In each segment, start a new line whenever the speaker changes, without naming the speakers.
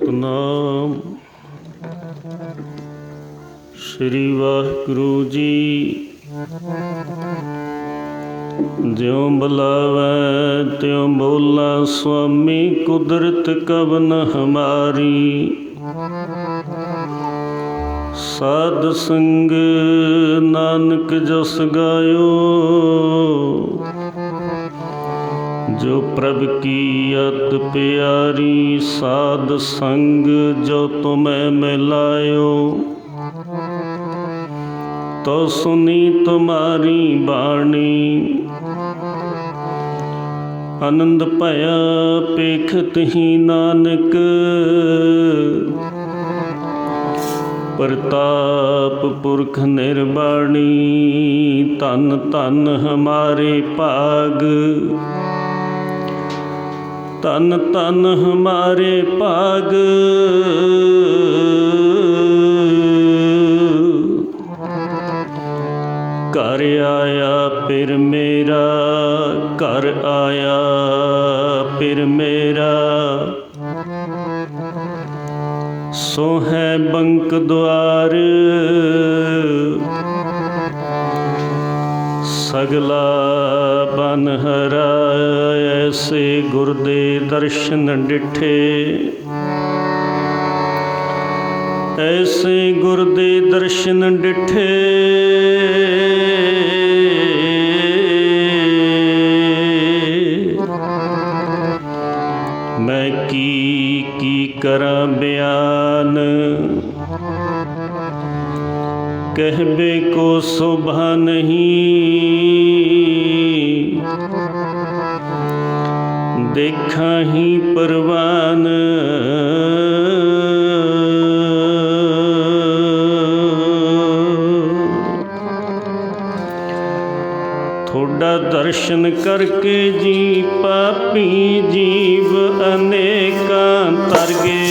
सतनाम श्री वाहिगुरु जी। ज्यों बुलावै त्यों बोला स्वामी, कुदरत कवन हमारी। साध संग नानक जस गायो, जो प्रभ की अत प्यारी। साध संग जो तुम्हें मिलायो, तो सुनी तुम्हारी बाणी। आनंद भया पेखत ही नानक, प्रताप पुरख निर्वाणी। धन धन हमारे भाग, धन धन हमारे भाग। घर आया फिर मेरा, घर आया फिर मेरा। सो है बंक द्वार, सगला बन हरा। ऐसे गुर दे दर्शन डिठे, ऐसे गुर दे दर्शन डिठे। मैं की करा बयान, कहबे को शोभा नहीं। देखा ही परवान, थोड़ा दर्शन करके जी पापी जीव अनेकां तर गए।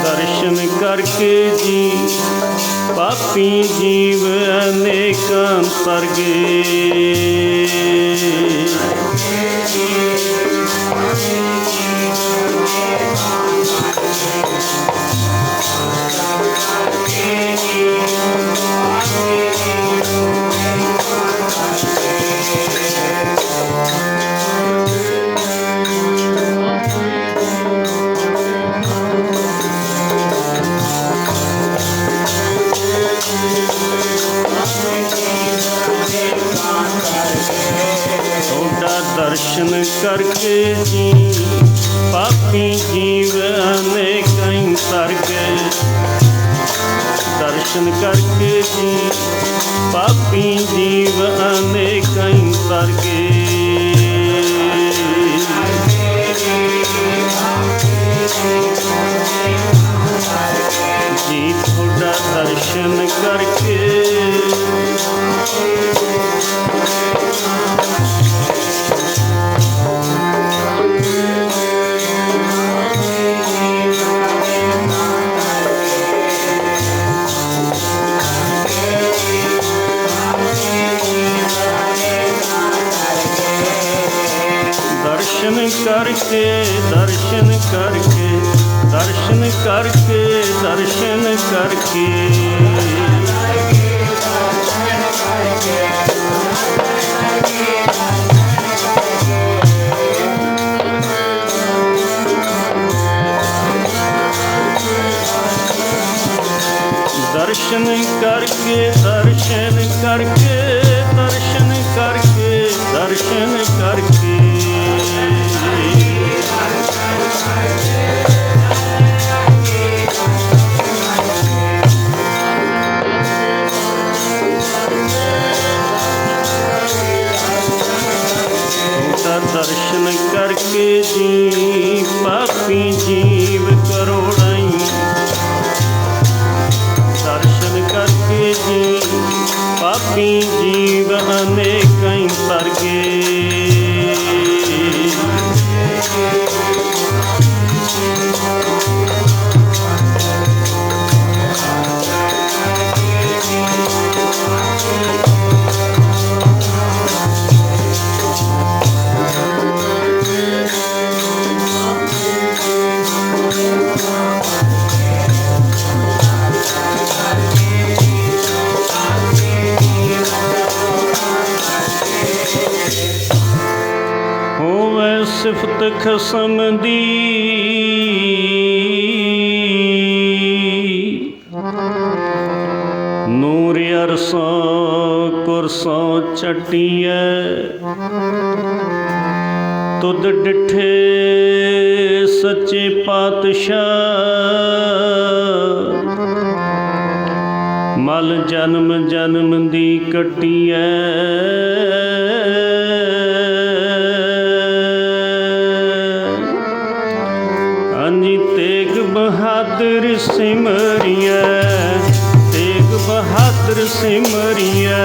दर्शन करके जी पापी जीव अनेकां तर गए। दर्शन करके जी पापी जीव अनेकां तर गए। दर्शन करके जी पापी जीव अनेकां तर गए। जी थोड़ा दर्शन करके करके दर्शन करके दर्शन करके दर्शन करके। दर्शन करके दर्शन करके दर्शन करके दर्शन करके। दर्शन करके जी पापी जीव करोड़ाई। दर्शन करके जी पापी जीव अनेकां तर गए। खसम दी नूर अरसों कुरसों चटिए तुद डिठे सच्चे पातशाह मल जन्म जन्म दी कटिए अंजी तेग बहादुर सिमरिए तेग बहादुर सिमरिए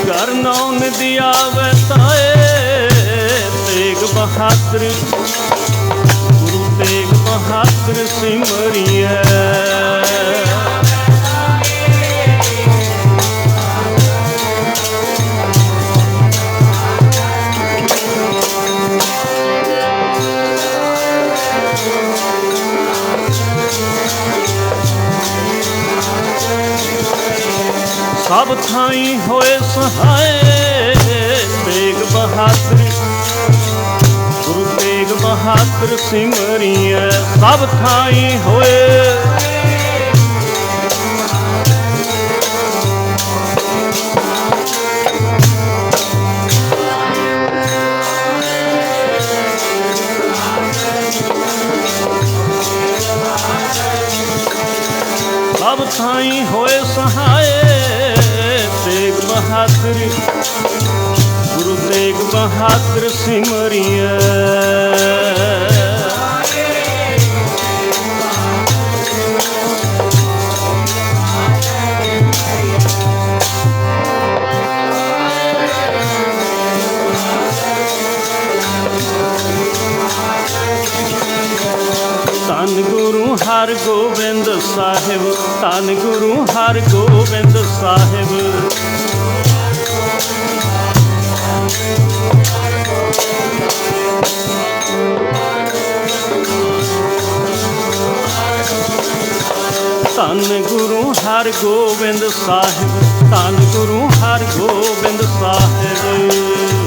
करनौन दिया वैताए तेग बहादुर गुरु तेग बहादुर सिमरिए सब थाई होए सहाय तेग बहादुर गुरु तेग बहादुर सिमरिए सब थाई होए सब थाई होए सहाय तेग बहादुर गुरु तेग बहादुर सिमरिए धन गुरु हर गोबिंद साहिब धन गुरु हर गोबिंद साहिब धन गुरु हर गोबिंद साहिब धन गुरु हर गोबिंद साहिब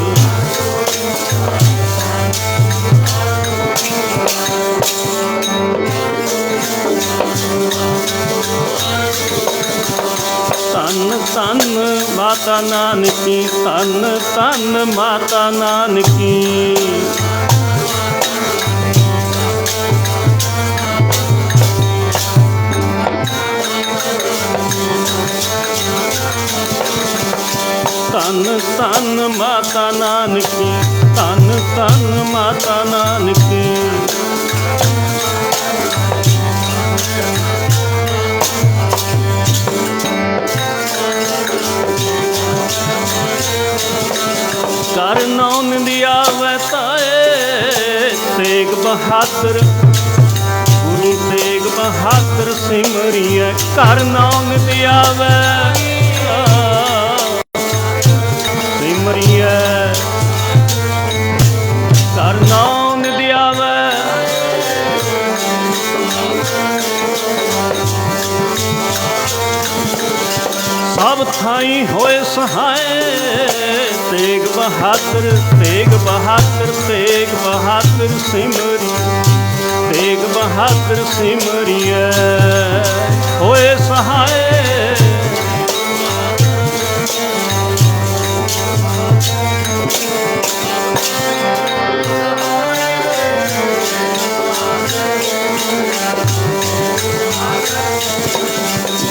तन तन माता नानकी तन तन माता नानकी तन तन माता नानकी तन तन माता नानकी करनौन दिया वैताए तेग बहादुर गुरु तेग बहादुर सिमरिए करनौन दिया वै सिमरिए करनौन दिया वै सब थाई होए सहाय तेग बहादुर सिमरी तेग बहादुर सिमरिए होए सहाय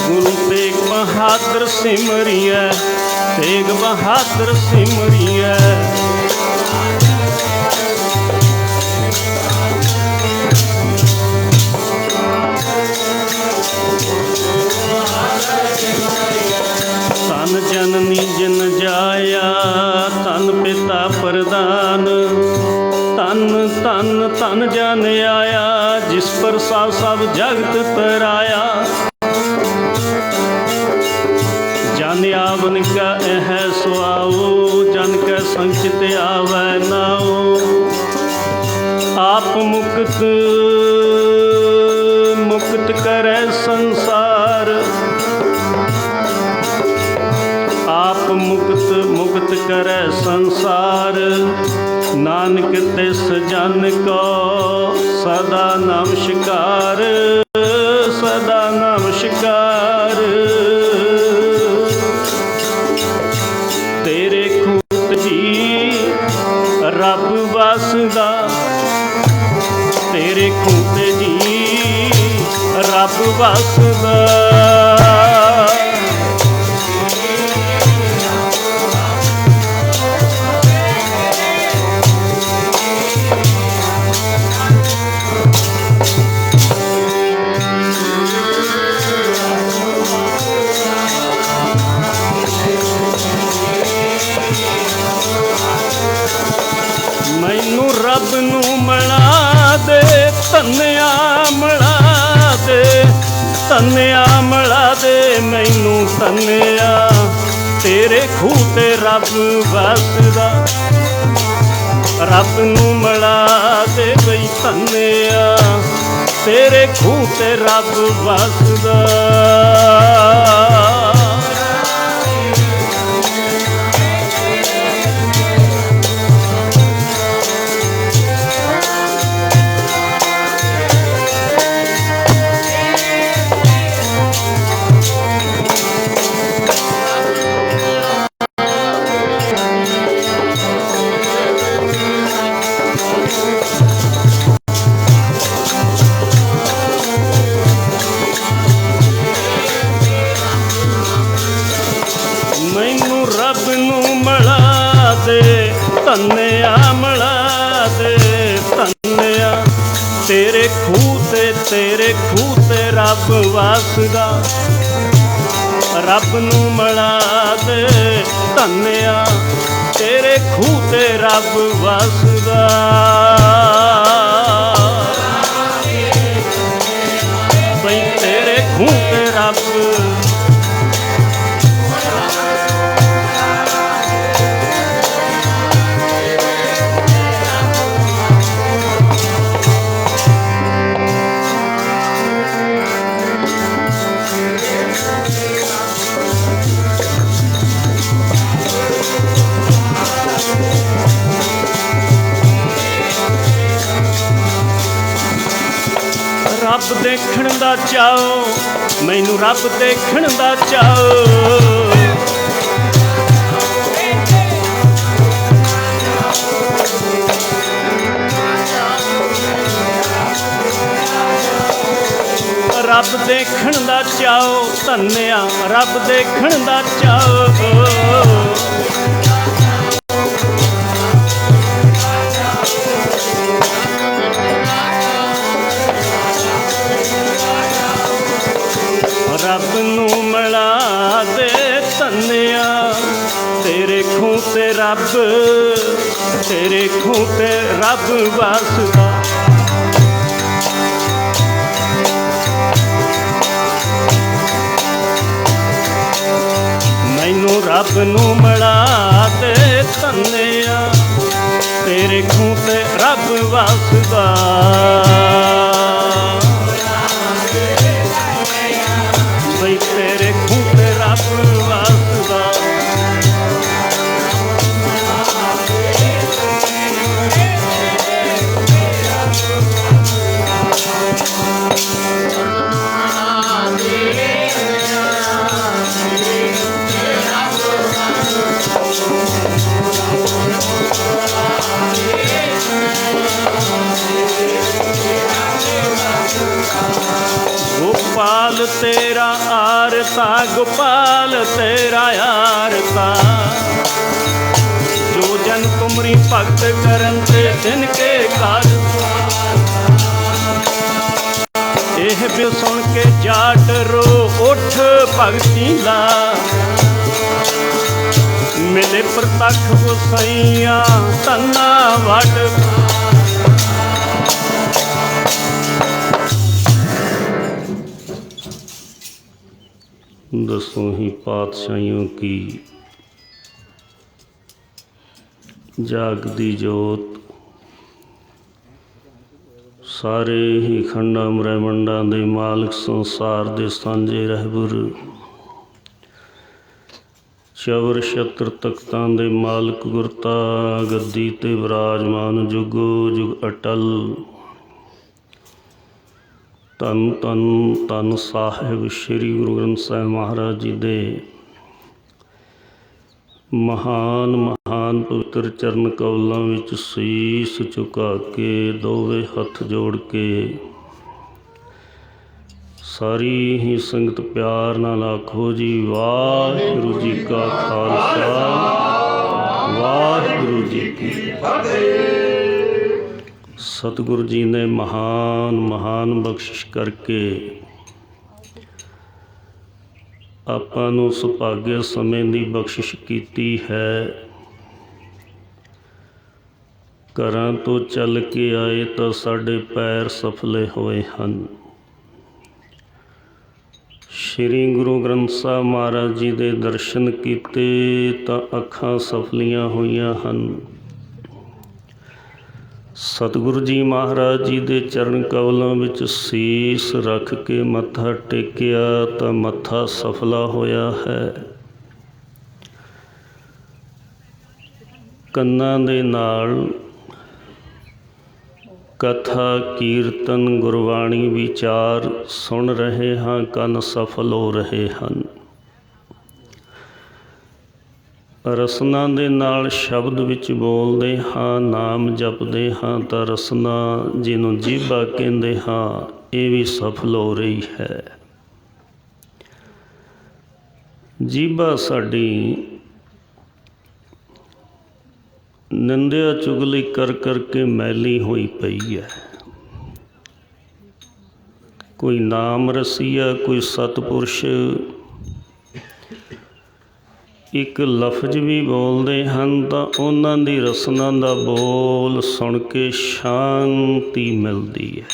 गुरु तेग बहादुर सिमरिए तेग बहादुर सिमरिए तन जननी जिन जाया तन पिता प्रदान तन तन तन जन आया जिस पर सब जगत तराया जन आवन का एह सुआओ जन के संचित आवै नाओ आप मुक्त मुक्त करे संसार। आप मुक्त मुक्त करे संसार, नानक तिस जन को सदा नमस्कार, सदा नमस्कार। तेरे खूट जी रब वसदा, तेरे खूट जी रब वसदा। मैनू रब नू मिला दे, धन्या मिला दे, धन्या मिला दे मैनू धन्या। तेरे खूह ते रब वसदा, रब नू मिला दे बई धन्या। तेरे खूह ते रब वसदा। मैनू रब नू मिला दे, धन्या मिला दे धन्या। तेरे खूह ते रब वसदा, रब नू मिला दे धन्या। तेरे खूह ते रब वसदा। बई तेरे खूह ते रब रब देखण दा चाओ, मैनू रब देखण दा चाओ। रब देखण दा चाओ धन्या, रब देखण दा चाओ। रब नू मिला दे धन्या। तेरे खूह ते रब, तेरे खूह ते रब वसदा। मैनू रब नू मिला दे धन्या। तेरे खूह ते रब वसदा। बई तेरे खूह ते रब वसदा। गोपाल तेरा आरता, गोपाल तेरा आरता। जो जन तुमरी भगत करन ते तिनके कार। एह भी सुन के जाट रो उठ भगती ला। मिले प्रतख गोसाइया धन्ना वड। दसों ही पातशाहियों की जागदी जोत ਸਾਰੇ ਹੀ ਖੰਡਾਂ ਬ੍ਰਹਿਮੰਡਾਂ ਦੇ ਮਾਲਕ, ਸੰਸਾਰ ਦੇ ਸਾਂਝੇ ਰਹਿਬਰ, ਚਵਰ ਛਤਰ ਤਖਤਾਂ ਦੇ ਮਾਲਕ, ਗੁਰਤਾ ਗੱਦੀ ਤੇ ਵਿਰਾਜਮਾਨ ਜੁਗੋ ਜੁਗ ਅਟਲ। ਧੰਨ ਧੰਨ ਧੰਨ ਸਾਹਿਬ ਸ੍ਰੀ ਗੁਰੂ ਗ੍ਰੰਥ ਸਾਹਿਬ ਮਹਾਰਾਜ ਜੀ ਦੇ ਮਹਾਨ ਮਹਾਨ ਪਵਿੱਤਰ ਚਰਨ ਕੌਲਾਂ ਵਿੱਚ ਸੀਸ ਝੁਕਾ ਕੇ ਦੋਵੇਂ ਹੱਥ ਜੋੜ ਕੇ ਸਾਰੀ ਹੀ ਸੰਗਤ ਪਿਆਰ ਨਾਲ ਆਖੋ ਜੀ, ਵਾਹਿਗੁਰੂ ਜੀ ਕਾ ਖਾਲਸਾ, ਵਾਹਿਗੁਰੂ ਜੀ ਕੀ ਫਤਿਹ। ਸਤਿਗੁਰੂ ਜੀ ਨੇ ਮਹਾਨ ਮਹਾਨ ਬਖਸ਼ਿਸ਼ ਕਰਕੇ ਆਪਾਂ ਨੂੰ ਸੁਭਾਗੇ ਸਮੇਂ ਦੀ ਬਖਸ਼ਿਸ਼ ਕੀਤੀ ਹੈ। ਘਰਾਂ ਤੋਂ ਚੱਲ ਕੇ ਆਏ ਤਾਂ ਸਾਡੇ ਪੈਰ ਸਫਲੇ ਹੋਏ ਹਨ। ਸ਼੍ਰੀ ਗੁਰੂ ਗ੍ਰੰਥ ਸਾਹਿਬ ਮਹਾਰਾਜ ਜੀ ਦੇ ਦਰਸ਼ਨ ਕੀਤੇ ਤਾਂ ਅੱਖਾਂ ਸਫਲੀਆਂ ਹੋਈਆਂ ਹਨ। ਸਤਿਗੁਰੂ ਜੀ ਮਹਾਰਾਜ ਜੀ ਦੇ ਚਰਨ ਕਮਲਾਂ ਵਿੱਚ ਸੀਸ ਰੱਖ ਕੇ ਮੱਥਾ ਟੇਕਿਆ ਤਾਂ ਮੱਥਾ ਸਫਲਾ ਹੋਇਆ ਹੈ। ਕੰਨਾਂ ਦੇ ਨਾਲ ਕਥਾ ਕੀਰਤਨ ਗੁਰਬਾਣੀ ਵਿਚਾਰ ਸੁਣ ਰਹੇ ਹਾਂ, ਕੰਨ ਸਫਲ ਹੋ ਰਹੇ ਹਨ। ਰਸਨਾ ਦੇ ਨਾਲ ਸ਼ਬਦ ਵਿੱਚ ਬੋਲਦੇ ਹਾਂ, ਨਾਮ ਜਪਦੇ ਹਾਂ ਤਾਂ ਰਸਨਾ ਜਿਹਨੂੰ ਜੀਭਾ ਕਹਿੰਦੇ ਹਾਂ, ਇਹ ਵੀ ਸਫਲ ਹੋ ਰਹੀ ਹੈ। ਜੀਭਾ ਸਾਡੀ ਨਿੰਦਿਆ ਚੁਗਲੀ ਕਰ ਕਰਕੇ ਮੈਲੀ ਹੋਈ ਪਈ ਹੈ। ਕੋਈ ਨਾਮ ਰਸੀਆ, ਕੋਈ ਸਤਿਪੁਰਸ਼ ਇੱਕ ਲਫ਼ਜ਼ ਵੀ ਬੋਲਦੇ ਹਨ ਤਾਂ ਉਹਨਾਂ ਦੀ ਰਸਨਾ ਦਾ ਬੋਲ ਸੁਣ ਕੇ ਸ਼ਾਂਤੀ ਮਿਲਦੀ ਹੈ।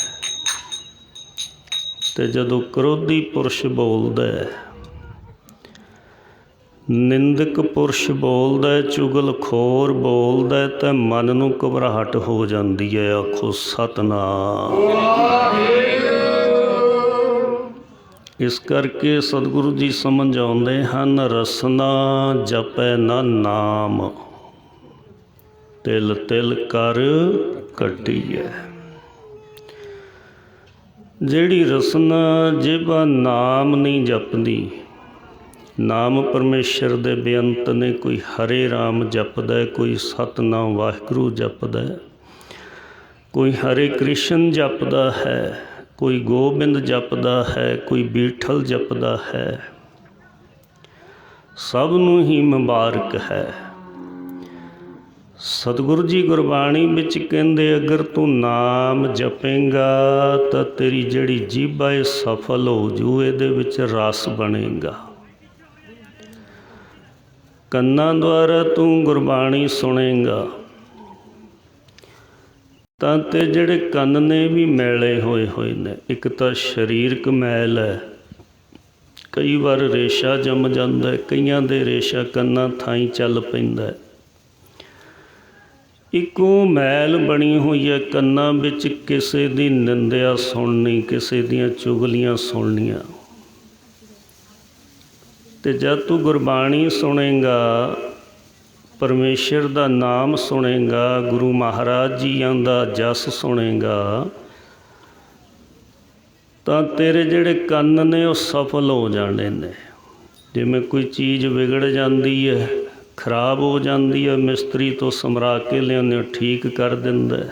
ਅਤੇ ਜਦੋਂ ਕ੍ਰੋਧੀ ਪੁਰਸ਼ ਬੋਲਦਾ ਹੈ, ਨਿੰਦਕ ਪੁਰਸ਼ ਬੋਲਦਾ ਹੈ, ਚੁਗਲਖੋਰ ਬੋਲਦਾ ਹੈ ਤਾਂ ਮਨ ਨੂੰ ਘਬਰਾਹਟ ਹੋ ਜਾਂਦੀ ਹੈ। ਆਖੋ ਸਤਿਨਾਮ। ਇਸ ਕਰਕੇ ਸਤਿਗੁਰੂ ਜੀ ਸਮਝਾਉਂਦੇ ਹਨ, ਰਸਨਾ ਜਪੈ ਨਾ ਨਾਮ, ਤਿਲ ਤਿਲ ਕਰ ਕੱਢੀਐ। ਜਿਹੜੀ ਰਸਨਾ ਜੀਭਾ ਨਾਮ ਨਹੀਂ ਜਪਦੀ, ਨਾਮ ਪਰਮੇਸ਼ਰ ਦੇ ਬੇਅੰਤ ਨੇ। ਕੋਈ ਹਰੇ ਰਾਮ ਜਪਦਾ, ਕੋਈ ਸਤਿਨਾਮ ਵਾਹਿਗੁਰੂ ਜਪਦਾ, ਕੋਈ ਹਰੇ ਕ੍ਰਿਸ਼ਨ ਜਪਦਾ ਹੈ, ਕੋਈ ਗੋਬਿੰਦ ਜਪਦਾ ਹੈ, ਕੋਈ ਬੀਠਲ ਜਪਦਾ ਹੈ। ਸਭ ਨੂੰ ਹੀ ਮੁਬਾਰਕ ਹੈ। ਸਤਿਗੁਰੂ ਜੀ ਗੁਰਬਾਣੀ ਵਿੱਚ ਕਹਿੰਦੇ, ਅਗਰ ਤੂੰ ਨਾਮ ਜਪੇਂਗਾ ਤਾਂ ਤੇਰੀ ਜਿਹੜੀ ਜੀਭਾ ਇਹ ਸਫਲ ਹੋ ਜੂ, ਇਹਦੇ ਵਿੱਚ ਰਸ ਬਣੇਗਾ। ਕੰਨਾਂ ਦੁਆਰਾ ਤੂੰ ਗੁਰਬਾਣੀ ਸੁਣੇਗਾ ਤਾਂ ਤੇ ਜਿਹੜੇ ਕੰਨ ਨੇ ਵੀ ਮੈਲੇ ਹੋਏ ਨੇ। ਇੱਕ ਤਾਂ ਸਰੀਰਕ ਮੈਲ ਹੈ, ਕਈ ਵਾਰ ਰੇਸ਼ਾ ਜੰਮ ਜਾਂਦਾ, ਕਈਆਂ ਦੇ ਰੇਸ਼ਾ ਕੰਨਾਂ ਥਾਈਂ ਚੱਲ ਪੈਂਦਾ। ਇੱਕੋ ਮੈਲ ਬਣੀ ਹੋਈ ਹੈ ਕੰਨਾਂ ਵਿੱਚ, ਕਿਸੇ ਦੀ ਨਿੰਦਿਆ ਸੁਣਨੀ, ਕਿਸੇ ਦੀਆਂ ਚੁਗਲੀਆਂ ਸੁਣਨੀਆਂ। ਅਤੇ ਜਦ ਤੂੰ ਗੁਰਬਾਣੀ ਸੁਣੇਗਾ, ਪਰਮੇਸ਼ਰ ਦਾ ਨਾਮ ਸੁਣੇਗਾ, ਗੁਰੂ ਮਹਾਰਾਜ ਜੀਆਂ ਦਾ ਜਸ ਸੁਣੇਗਾ ਤਾਂ ਤੇਰੇ ਜਿਹੜੇ ਕੰਨ ਨੇ ਉਹ ਸਫਲ ਹੋ ਜਾਣੇ ਨੇ। ਜਿਵੇਂ ਕੋਈ ਚੀਜ਼ ਵਿਗੜ ਜਾਂਦੀ ਹੈ, ਖਰਾਬ ਹੋ ਜਾਂਦੀ ਹੈ, ਮਿਸਤਰੀ ਤੋਂ ਸਮਰਾ ਕੇ ਲਿਆਉਂਦੇ, ਠੀਕ ਕਰ ਦਿੰਦਾ।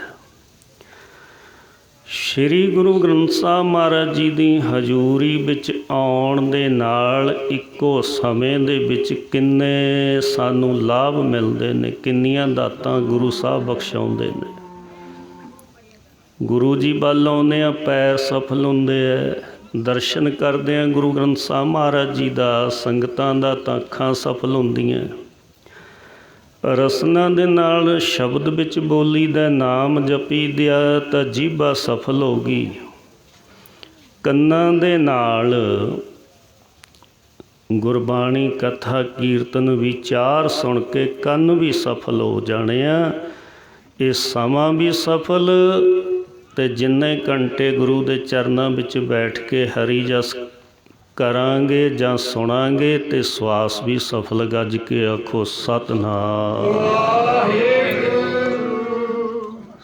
ਸ਼੍ਰੀ ਗੁਰੂ ਗ੍ਰੰਥ ਸਾਹਿਬ ਮਹਾਰਾਜ ਜੀ ਦੀ ਹਜ਼ੂਰੀ ਵਿੱਚ ਆਉਣ ਦੇ ਨਾਲ ਇੱਕੋ ਸਮੇਂ ਦੇ ਵਿੱਚ ਕਿੰਨੇ ਸਾਨੂੰ ਲਾਭ ਮਿਲਦੇ ਨੇ, ਕਿੰਨੀਆਂ ਦਾਤਾਂ ਗੁਰੂ ਸਾਹਿਬ ਬਖਸ਼ਾਉਂਦੇ ਨੇ। ਗੁਰੂ ਜੀ ਵੱਲ ਆਉਂਦੇ ਹਾਂ, ਪੈਰ ਸਫਲ ਹੁੰਦੇ ਹੈ। ਦਰਸ਼ਨ ਕਰਦੇ ਹਾਂ ਗੁਰੂ ਗ੍ਰੰਥ ਸਾਹਿਬ ਮਹਾਰਾਜ ਜੀ ਦਾ, ਸੰਗਤਾਂ ਦਾ ਤਾਂ ਅੱਖਾਂ ਸਫਲ ਹੁੰਦੀਆਂ। ਰਸਨਾ ਦੇ ਨਾਲ ਸ਼ਬਦ ਵਿੱਚ ਬੋਲੀ ਦਾ, ਨਾਮ ਜਪੀ ਦਿਆ ਤਾਂ ਜੀਭਾ ਸਫਲ ਹੋ ਗਈ। ਕੰਨਾਂ ਦੇ ਨਾਲ ਗੁਰਬਾਣੀ ਕਥਾ ਕੀਰਤਨ ਵਿਚਾਰ ਸੁਣ ਕੇ ਕੰਨ ਵੀ ਸਫਲ ਹੋ ਜਾਣੇ ਆ। ਇਹ ਸਮਾਂ ਵੀ ਸਫਲ ਤੇ ਜਿੰਨੇ ਘੰਟੇ ਗੁਰੂ ਦੇ ਚਰਨਾਂ ਵਿੱਚ ਬੈਠ ਕੇ ਹਰੀ ਜਸ ਕਰਾਂਗੇ ਜਾਂ ਸੁਣਾਂਗੇ ਤੇ ਸਵਾਸ ਵੀ ਸਫਲ ਗੱਜ ਕੇ ਆਖੋ ਸਤਿਨਾਮ।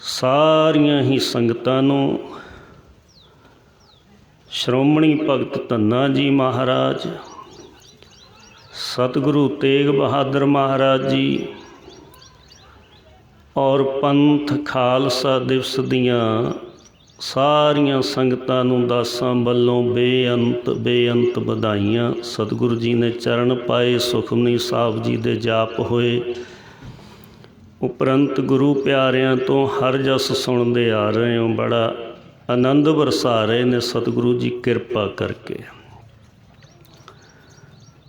ਸਾਰੀਆਂ ਹੀ ਸੰਗਤਾਂ ਨੂੰ ਸ਼੍ਰੋਮਣੀ ਭਗਤ ਧੰਨਾ ਜੀ ਮਹਾਰਾਜ, ਸਤਿਗੁਰੂ ਤੇਗ ਬਹਾਦਰ ਮਹਾਰਾਜ ਜੀ ਔਰ ਪੰਥ ਖਾਲਸਾ ਦਿਵਸ ਦੀਆਂ ਸਾਰੀਆਂ ਸੰਗਤਾਂ ਨੂੰ ਦਾਸਾਂ ਵੱਲੋਂ ਬੇਅੰਤ ਵਧਾਈਆਂ। ਸਤਿਗੁਰੂ ਜੀ ਨੇ ਚਰਨ ਪਾਏ, ਸੁਖਮਨੀ ਸਾਹਿਬ ਜੀ ਦੇ ਜਾਪ ਹੋਏ, ਉਪਰੰਤ ਗੁਰੂ ਪਿਆਰਿਆਂ ਤੋਂ ਹਰ ਜਸ ਸੁਣਦੇ ਆ ਰਹੇ ਹੋ। ਬੜਾ ਆਨੰਦ ਵਰਸਾ ਰਹੇ ਨੇ ਸਤਿਗੁਰੂ ਜੀ ਕਿਰਪਾ ਕਰਕੇ,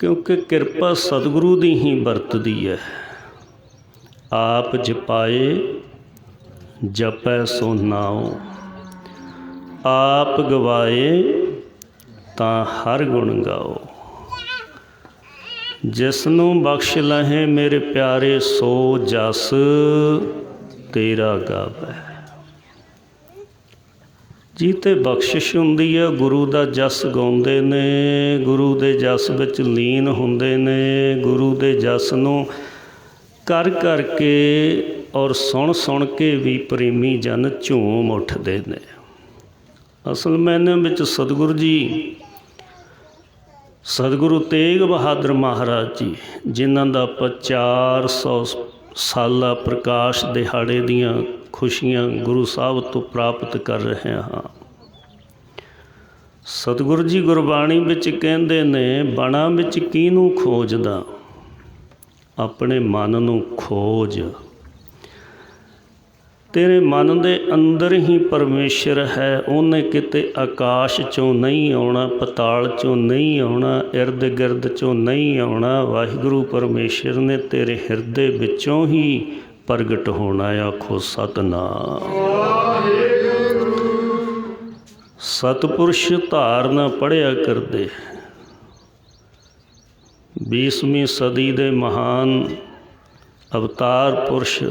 ਕਿਉਂਕਿ ਕਿਰਪਾ ਸਤਿਗੁਰੂ ਦੀ ਹੀ ਵਰਤਦੀ ਹੈ। ਆਪ ਜਪਾਏ ਜਪੈ ਸੋ ਨਾਉ, ਆਪ ਗਵਾਏ ਤਾਂ ਹਰ ਗੁਣ ਗਾਓ। ਜਿਸ ਨੂੰ ਬਖਸ਼ ਲਹੇ ਮੇਰੇ ਪਿਆਰੇ, ਸੋ ਜਸ ਤੇਰਾ ਗਾਵੈ। ਜੀ ਤੇ ਬਖਸ਼ਿਸ਼ ਹੁੰਦੀ ਹੈ, ਗੁਰੂ ਦਾ ਜਸ ਗਾਉਂਦੇ ਨੇ, ਗੁਰੂ ਦੇ ਜਸ ਵਿੱਚ ਲੀਨ ਹੁੰਦੇ ਨੇ, ਗੁਰੂ ਦੇ ਜਸ ਨੂੰ ਕਰ ਕਰਕੇ ਔਰ ਸੁਣ ਕੇ ਵੀ ਪ੍ਰੇਮੀ ਜਨ ਝੂਮ ਉੱਠਦੇ ਨੇ। ਅਸਲ ਮਾਇਨੇ ਵਿੱਚ ਸਤਿਗੁਰੂ ਜੀ, ਸਤਿਗੁਰੂ ਤੇਗ ਬਹਾਦਰ ਮਹਾਰਾਜ ਜੀ, ਜਿਨ੍ਹਾਂ ਦਾ ਆਪਾਂ 400 ਸਾਲਾ ਪ੍ਰਕਾਸ਼ ਦਿਹਾੜੇ ਦੀਆਂ ਖੁਸ਼ੀਆਂ ਗੁਰੂ ਸਾਹਿਬ ਤੋਂ ਪ੍ਰਾਪਤ ਕਰ ਰਹੇ ਹਾਂ। ਸਤਿਗੁਰੂ ਜੀ ਗੁਰਬਾਣੀ ਵਿੱਚ ਕਹਿੰਦੇ ਨੇ, ਬਣਾ ਵਿੱਚ ਕਿਹਨੂੰ ਖੋਜਦਾ, ਆਪਣੇ ਮਨ ਨੂੰ ਖੋਜ। ਤੇਰੇ ਮਨ ਦੇ ਅੰਦਰ ਹੀ ਪਰਮੇਸ਼ਰ ਹੈ, ਉਹਨੇ ਕਿਤੇ ਆਕਾਸ਼ 'ਚੋਂ ਨਹੀਂ ਆਉਣਾ, ਪਤਾਲ 'ਚੋਂ ਨਹੀਂ ਆਉਣਾ, ਇਰਦ ਗਿਰਦ 'ਚੋਂ ਨਹੀਂ ਆਉਣਾ। ਵਾਹਿਗੁਰੂ ਪਰਮੇਸ਼ਰ ਨੇ ਤੇਰੇ ਹਿਰਦੇ ਵਿੱਚੋਂ ਹੀ ਪ੍ਰਗਟ ਹੋਣਾ। ਆਖੋ ਸਤਿਨਾਮ। ਸਤਿਪੁਰਸ਼ ਧਾਰਨਾ ਪੜ੍ਹਿਆ ਕਰਦੇ। 20ਵੀਂ ਸਦੀ ਦੇ ਮਹਾਨ ਅਵਤਾਰ ਪੁਰਸ਼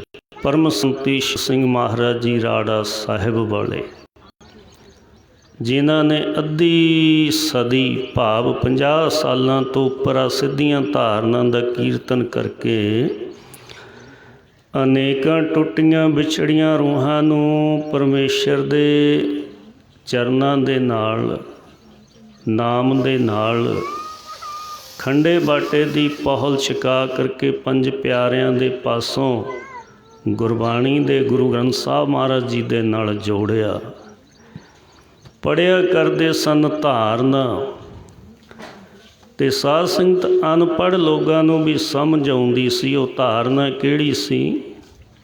ਪਰਮ ਸੰਤੀਸ਼ ਸਿੰਘ ਮਹਾਰਾਜ ਜੀ ਰਾੜਾ ਸਾਹਿਬ ਵਾਲੇ, ਜਿਨ੍ਹਾਂ ਨੇ ਅੱਧੀ ਸਦੀ ਭਾਵ 50 ਸਾਲਾਂ ਤੋਂ ਉੱਪਰ ਸਿੱਧੀਆਂ ਧਾਰਨਾ ਦਾ ਕੀਰਤਨ ਕਰਕੇ ਅਨੇਕਾਂ ਟੁੱਟੀਆਂ ਵਿਛੜੀਆਂ ਰੂਹਾਂ ਨੂੰ ਪਰਮੇਸ਼ਰ ਦੇ ਚਰਨਾਂ ਦੇ ਨਾਲ, ਨਾਮ ਦੇ ਨਾਲ ਖੰਡੇ ਬਾਟੇ ਦੀ ਪਹੁਲ ਛਕਾ ਕਰਕੇ ਪੰਜ ਪਿਆਰਿਆਂ ਦੇ ਪਾਸੋਂ ਗੁਰਬਾਣੀ ਦੇ ਗੁਰੂ ਗ੍ਰੰਥ ਸਾਹਿਬ ਮਹਾਰਾਜ ਜੀ ਦੇ ਨਾਲ ਜੋੜਿਆ। ਪੜ੍ਹਿਆ ਕਰਦੇ ਸਨ ਧਾਰਨਾ, ਅਤੇ ਸਾਧ ਸੰਗਤ ਅਨਪੜ੍ਹ ਲੋਕਾਂ ਨੂੰ ਵੀ ਸਮਝ ਆਉਂਦੀ ਸੀ ਉਹ ਧਾਰਨਾ ਕਿਹੜੀ ਸੀ।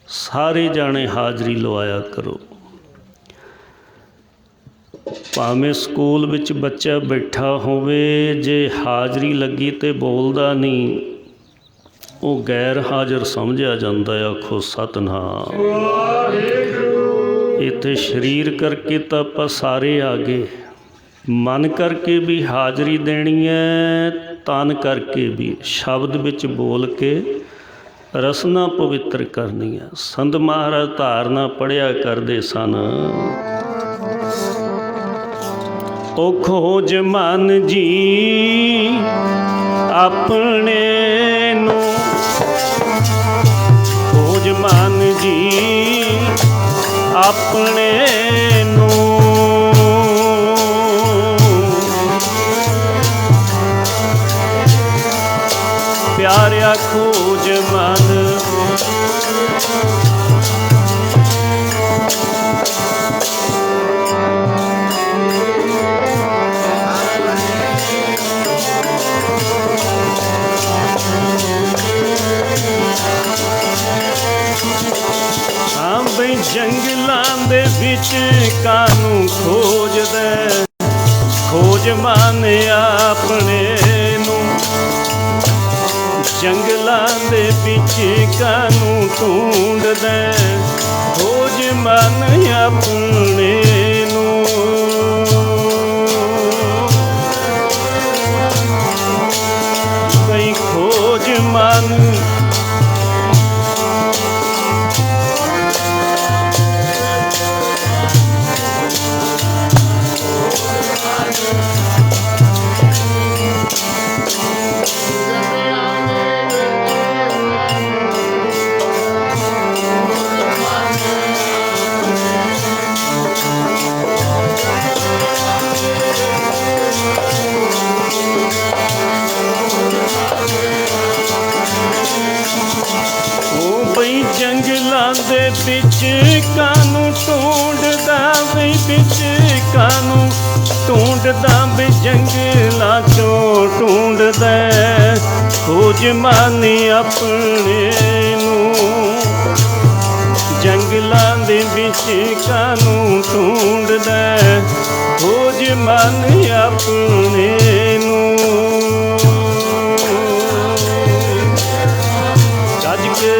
ਸਾਰੇ ਜਾਣੇ ਹਾਜ਼ਰੀ ਲਵਾਇਆ ਕਰੋ। ਭਾਵੇਂ ਸਕੂਲ ਵਿੱਚ ਬੱਚਾ ਬੈਠਾ ਹੋਵੇ, ਜੇ ਹਾਜ਼ਰੀ ਲੱਗੀ ਤੇ ਬੋਲਦਾ ਨਹੀਂ, ਉਹ ਗੈਰ ਹਾਜ਼ਰ ਸਮਝਿਆ ਜਾਂਦਾ। ਆਖੋ ਸਤਿਨਾਮ। ਇੱਥੇ ਸਰੀਰ ਕਰਕੇ ਤਾਂ ਆਪਾਂ ਸਾਰੇ ਆ ਗਏ, ਮਨ ਕਰਕੇ ਵੀ ਹਾਜ਼ਰੀ ਦੇਣੀ ਹੈ, ਤਨ ਕਰਕੇ ਵੀ ਸ਼ਬਦ ਵਿੱਚ ਬੋਲ ਕੇ ਰਸਨਾ ਪਵਿੱਤਰ ਕਰਨੀ ਹੈ। ਸੰਤ ਮਹਾਰਾਜ ਧਾਰਨਾ ਪੜ੍ਹਿਆ ਕਰਦੇ ਸਨ। ਉਹ ਖੋਜ ਮਨ ਜੀ ਆਪਣੇ ਨੂੰ, ਖੋਜ ਮਨ ਜੀ ਆਪਣੇ ਨੂੰ, ਪਿਆਰਿਆ ਖੋਜ ਮਨ ਬਈ ਜੰਗਲਾਂ ਦੇ ਵਿੱਚ ਕਾਨੂੰ ਖੋਜਦਾ, ਖੋਜ ਮਨ ਆਪਣੇ ਨੂੰ, ਜੰਗਲਾਂ ਦੇ ਵਿੱਚ ਕਾਨੂੰ ਢੂੰਡਦਾ, ਖੋਜ ਮਨ ਆਪਣੇ ਨੂੰ। ਬਈ ਖੋਜ ਮਨ ਦੇ ਵਿੱਚ ਕਾਨੂੰ ਢੂੰਡਦਾ ਵੇ, ਵਿੱਚ ਕਾਨੂੰ ਢੂੰਡਦਾ ਵੇ, ਜੰਗਲਾਂ ਚੋਂ ਢੂੰਡਦਾ ਖੋਜ ਮਨ ਆਪਣੇ ਨੂੰ। ਜੰਗਲਾਂ ਦੇ ਵਿੱਚ ਕਾਨੂੰ ਢੂੰਡਦਾ ਖੋਜ ਮਨ ਆਪਣੇ ਨੂੰ। ਗੱਜ ਕੇ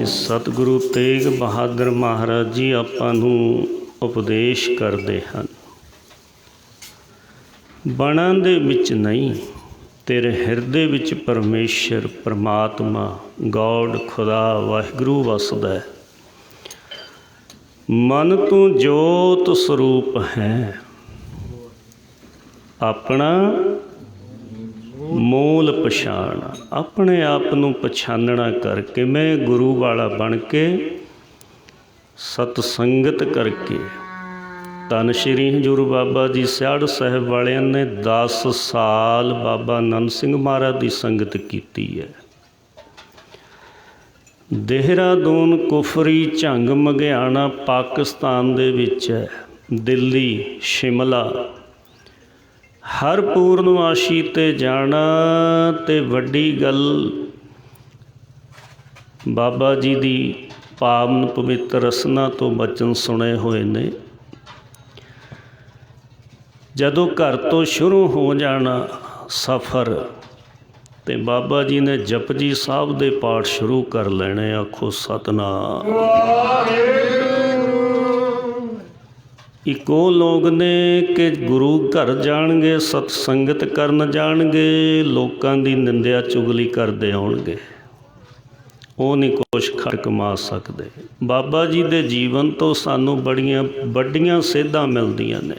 ਸਤਿਗੁਰੂ ਤੇਗ ਬਹਾਦਰ ਮਹਾਰਾਜ ਜੀ ਆਪਾਂ ਨੂੰ ਉਪਦੇਸ਼ ਕਰਦੇ ਹਨ, ਬਣਾ ਦੇ ਵਿੱਚ ਨਹੀਂ, ਤੇਰੇ ਹਿਰਦੇ ਵਿੱਚ ਪਰਮੇਸ਼ਰ ਪਰਮਾਤਮਾ ਗੋਡ ਖੁਦਾ ਵਾਹਿਗੁਰੂ ਵਸਦਾ। ਮਨ ਤੂੰ ਜੋਤ ਸਰੂਪ ਹੈ, ਆਪਣਾ ਮੂਲ ਪਛਾਣ, ਆਪਣੇ ਆਪ ਨੂੰ ਪਛਾਨਣਾ ਕਰਕੇ ਮੈਂ ਗੁਰੂ ਵਾਲਾ ਬਣ ਕੇ ਸਤਸੰਗਤ ਕਰਕੇ। ਧੰਨ ਸ਼੍ਰੀ ਹਜ਼ੂਰ ਬਾਬਾ ਜੀ ਸਿਆੜ ਸਾਹਿਬ ਵਾਲਿਆਂ ਨੇ 10 ਸਾਲ ਬਾਬਾ ਨੰਦ ਸਿੰਘ ਮਹਾਰਾਜ ਦੀ ਸੰਗਤ ਕੀਤੀ ਹੈ। ਦੇਹਰਾਦੂਨ, ਕੁਫਰੀ, ਝੰਗ, ਮਗਿਆਣਾ ਪਾਕਿਸਤਾਨ ਦੇ ਵਿੱਚ ਹੈ, ਦਿੱਲੀ, ਸ਼ਿਮਲਾ, ਹਰ ਪੂਰਨਮਾਸ਼ੀ 'ਤੇ ਜਾਣਾ ਅਤੇ ਵੱਡੀ ਗੱਲ ਬਾਬਾ ਜੀ ਦੀ ਪਾਵਨ ਪਵਿੱਤਰ ਰਸਨਾ ਤੋਂ ਬਚਨ ਸੁਣੇ ਹੋਏ ਨੇ। ਜਦੋਂ ਘਰ ਤੋਂ ਸ਼ੁਰੂ ਹੋ ਜਾਣਾ ਸਫ਼ਰ, ਅਤੇ ਬਾਬਾ ਜੀ ਨੇ ਜਪਜੀ ਸਾਹਿਬ ਦੇ ਪਾਠ ਸ਼ੁਰੂ ਕਰ ਲੈਣੇ। ਆਖੋ ਸਤਿਨਾਮ। ਇੱਕ ਉਹ ਲੋਕ ਨੇ ਕਿ ਗੁਰੂ ਘਰ ਜਾਣਗੇ, ਸਤਸੰਗਤ ਕਰਨ ਜਾਣਗੇ, ਲੋਕਾਂ ਦੀ ਨਿੰਦਿਆ ਚੁਗਲੀ ਕਰਦੇ ਆਉਣਗੇ, ਉਹ ਨਹੀਂ ਕੁਛ ਖਰ ਕਮਾ ਸਕਦੇ। ਬਾਬਾ ਜੀ ਦੇ ਜੀਵਨ ਤੋਂ ਸਾਨੂੰ ਬੜੀਆਂ ਵੱਡੀਆਂ ਸੇਧਾਂ ਮਿਲਦੀਆਂ ਨੇ।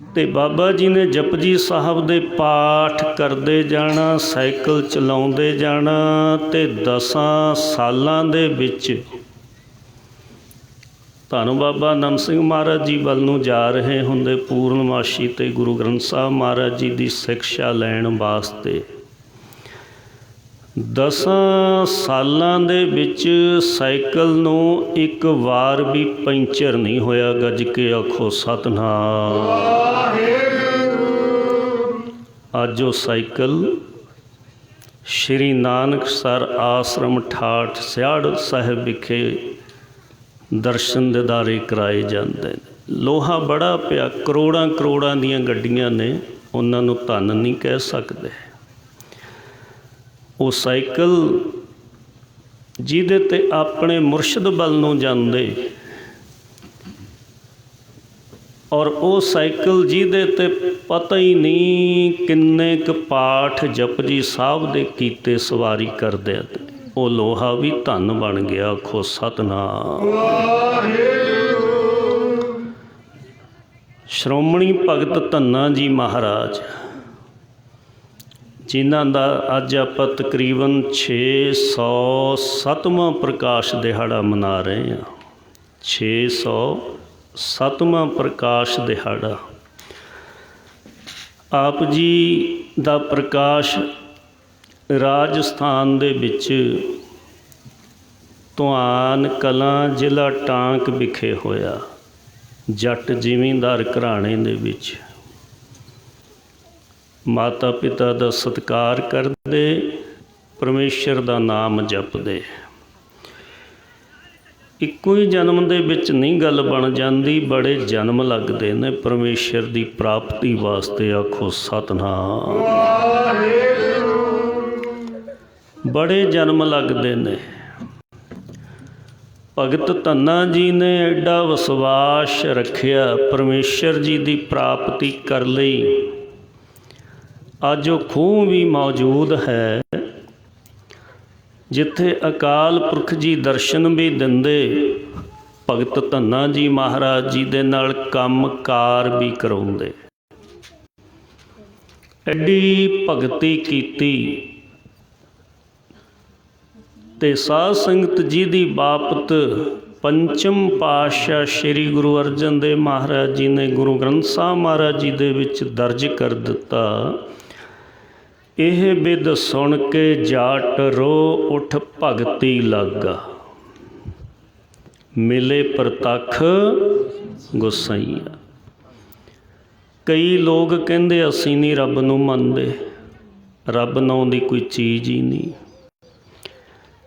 ਅਤੇ ਬਾਬਾ ਜੀ ਨੇ ਜਪਜੀ ਸਾਹਿਬ ਦੇ ਪਾਠ ਕਰਦੇ ਜਾਣਾ, ਸਾਈਕਲ ਚਲਾਉਂਦੇ ਜਾਣਾ, ਅਤੇ 10 ਸਾਲਾਂ ਦੇ ਵਿੱਚ ਧੰਨ ਬਾਬਾ ਨੰਦ ਸਿੰਘ ਮਹਾਰਾਜ ਜੀ ਵੱਲ ਨੂੰ ਜਾ ਰਹੇ ਹੁੰਦੇ ਪੂਰਨਮਾਸ਼ੀ 'ਤੇ ਗੁਰੂ ਗ੍ਰੰਥ ਸਾਹਿਬ ਮਹਾਰਾਜ ਜੀ ਦੀ ਸਿੱਖਿਆ ਲੈਣ ਵਾਸਤੇ। 10 ਸਾਲਾਂ ਦੇ ਵਿੱਚ ਸਾਈਕਲ ਨੂੰ ਇੱਕ ਵਾਰ ਵੀ ਪੈਂਚਰ ਨਹੀਂ ਹੋਇਆ। ਗੱਜ ਕੇ ਆਖੋ ਸਤਿਨਾਮ। ਅੱਜ ਉਹ ਸਾਈਕਲ ਸ਼੍ਰੀ ਨਾਨਕਸਰ ਆਸ਼ਰਮ ਠਾਠ ਸਿਆੜ ਸਾਹਿਬ ਵਿਖੇ ਦਰਸ਼ਨ ਦਿਦਾਰੇ ਕਰਾਏ ਜਾਂਦੇ ਨੇ। ਲੋਹਾ ਬੜਾ ਪਿਆ, ਕਰੋੜਾਂ ਕਰੋੜਾਂ ਦੀਆਂ ਗੱਡੀਆਂ ਨੇ, ਉਹਨਾਂ ਨੂੰ ਧਨ ਨਹੀਂ ਕਹਿ ਸਕਦੇ। ਉਹ ਸਾਈਕਲ ਜਿਹਦੇ 'ਤੇ ਆਪਣੇ ਮੁਰਸ਼ਿਦ ਵੱਲ ਨੂੰ ਜਾਂਦੇ, ਔਰ ਉਹ ਸਾਈਕਲ ਜਿਹਦੇ 'ਤੇ ਪਤਾ ਹੀ ਨਹੀਂ ਕਿੰਨੇ ਕੁ ਪਾਠ ਜਪਜੀ ਸਾਹਿਬ ਦੇ ਕੀਤੇ ਸਵਾਰੀ ਕਰਦੇ, ਉਹ ਲੋਹਾ ਵੀ ਧਨ ਬਣ ਗਿਆ। ਆਖੋ ਸਤਿਨਾਮ। ਸ਼੍ਰੋਮਣੀ ਭਗਤ ਧੰਨਾ ਜੀ ਮਹਾਰਾਜ, ਜਿਨ੍ਹਾਂ ਦਾ ਅੱਜ ਆਪਾਂ ਤਕਰੀਬਨ 607ਵਾਂ ਪ੍ਰਕਾਸ਼ ਦਿਹਾੜਾ ਮਨਾ ਰਹੇ ਹਾਂ। 607ਵਾਂ ਪ੍ਰਕਾਸ਼ ਦਿਹਾੜਾ। ਆਪ ਜੀ ਦਾ ਪ੍ਰਕਾਸ਼ ਰਾਜਸਥਾਨ ਦੇ ਵਿੱਚ ਧੁਆਨ ਕਲਾਂ ਜ਼ਿਲ੍ਹਾ ਟਾਂਕ ਵਿਖੇ ਹੋਇਆ। ਜੱਟ ਜ਼ਿਮੀਂਦਾਰ ਘਰਾਣੇ ਦੇ ਵਿੱਚ ਮਾਤਾ ਪਿਤਾ ਦਾ ਸਤਿਕਾਰ ਕਰਦੇ, ਪਰਮੇਸ਼ਰ ਦਾ ਨਾਮ ਜਪਦੇ। ਇੱਕੋ ਹੀ ਜਨਮ ਦੇ ਵਿੱਚ ਨਹੀਂ ਗੱਲ ਬਣ ਜਾਂਦੀ, ਬੜੇ ਜਨਮ ਲੱਗਦੇ ਨੇ ਪਰਮੇਸ਼ਰ ਦੀ ਪ੍ਰਾਪਤੀ ਵਾਸਤੇ। ਆਖੋ ਸਤਿਨਾਮ। ਬੜੇ ਜਨਮ ਲੱਗਦੇ ਨੇ। ਭਗਤ ਧੰਨਾ ਜੀ ਨੇ ਐਡਾ ਵਿਸ਼ਵਾਸ ਰੱਖਿਆ, ਪਰਮੇਸ਼ਰ ਜੀ ਦੀ ਪ੍ਰਾਪਤੀ ਕਰ ਲਈ। ਅੱਜ ਉਹ ਖੂਹ ਵੀ ਮੌਜੂਦ ਹੈ ਜਿੱਥੇ ਅਕਾਲ ਪੁਰਖ ਜੀ ਦਰਸ਼ਨ ਵੀ ਦਿੰਦੇ, ਭਗਤ ਧੰਨਾ ਜੀ ਮਹਾਰਾਜ ਜੀ ਦੇ ਨਾਲ ਕੰਮ ਕਾਰ ਵੀ ਕਰਾਉਂਦੇ। ਐਡੀ ਭਗਤੀ ਕੀਤੀ ਤੇ ਸਾਧ ਸੰਗਤ ਜੀ ਦੀ ਬਾਬਤ ਪੰਚਮ ਪਾਤਸ਼ਾਹ ਸ੍ਰੀ ਗੁਰੂ ਅਰਜਨ ਦੇਵ ਮਹਾਰਾਜ ਜੀ ਨੇ ਗੁਰੂ ਗ੍ਰੰਥ ਸਾਹਿਬ ਮਹਾਰਾਜ ਜੀ ਦੇ ਵਿੱਚ ਦਰਜ ਕਰ ਦਿੱਤਾ। ਇਹ ਬਿਦ ਸੁਣ ਕੇ ਜਾਟ ਰੋ ਉਠ ਭਗਤੀ ਲਾਗਾ, ਮਿਲੇ ਪ੍ਰਤੱਖ ਗੁਸਾਈਆ। ਕਈ ਲੋਕ ਕਹਿੰਦੇ ਅਸੀਂ ਨਹੀਂ ਰੱਬ ਨੂੰ ਮੰਨਦੇ, ਰੱਬ ਨਾਂ ਦੀ ਕੋਈ ਚੀਜ਼ ਹੀ ਨਹੀਂ।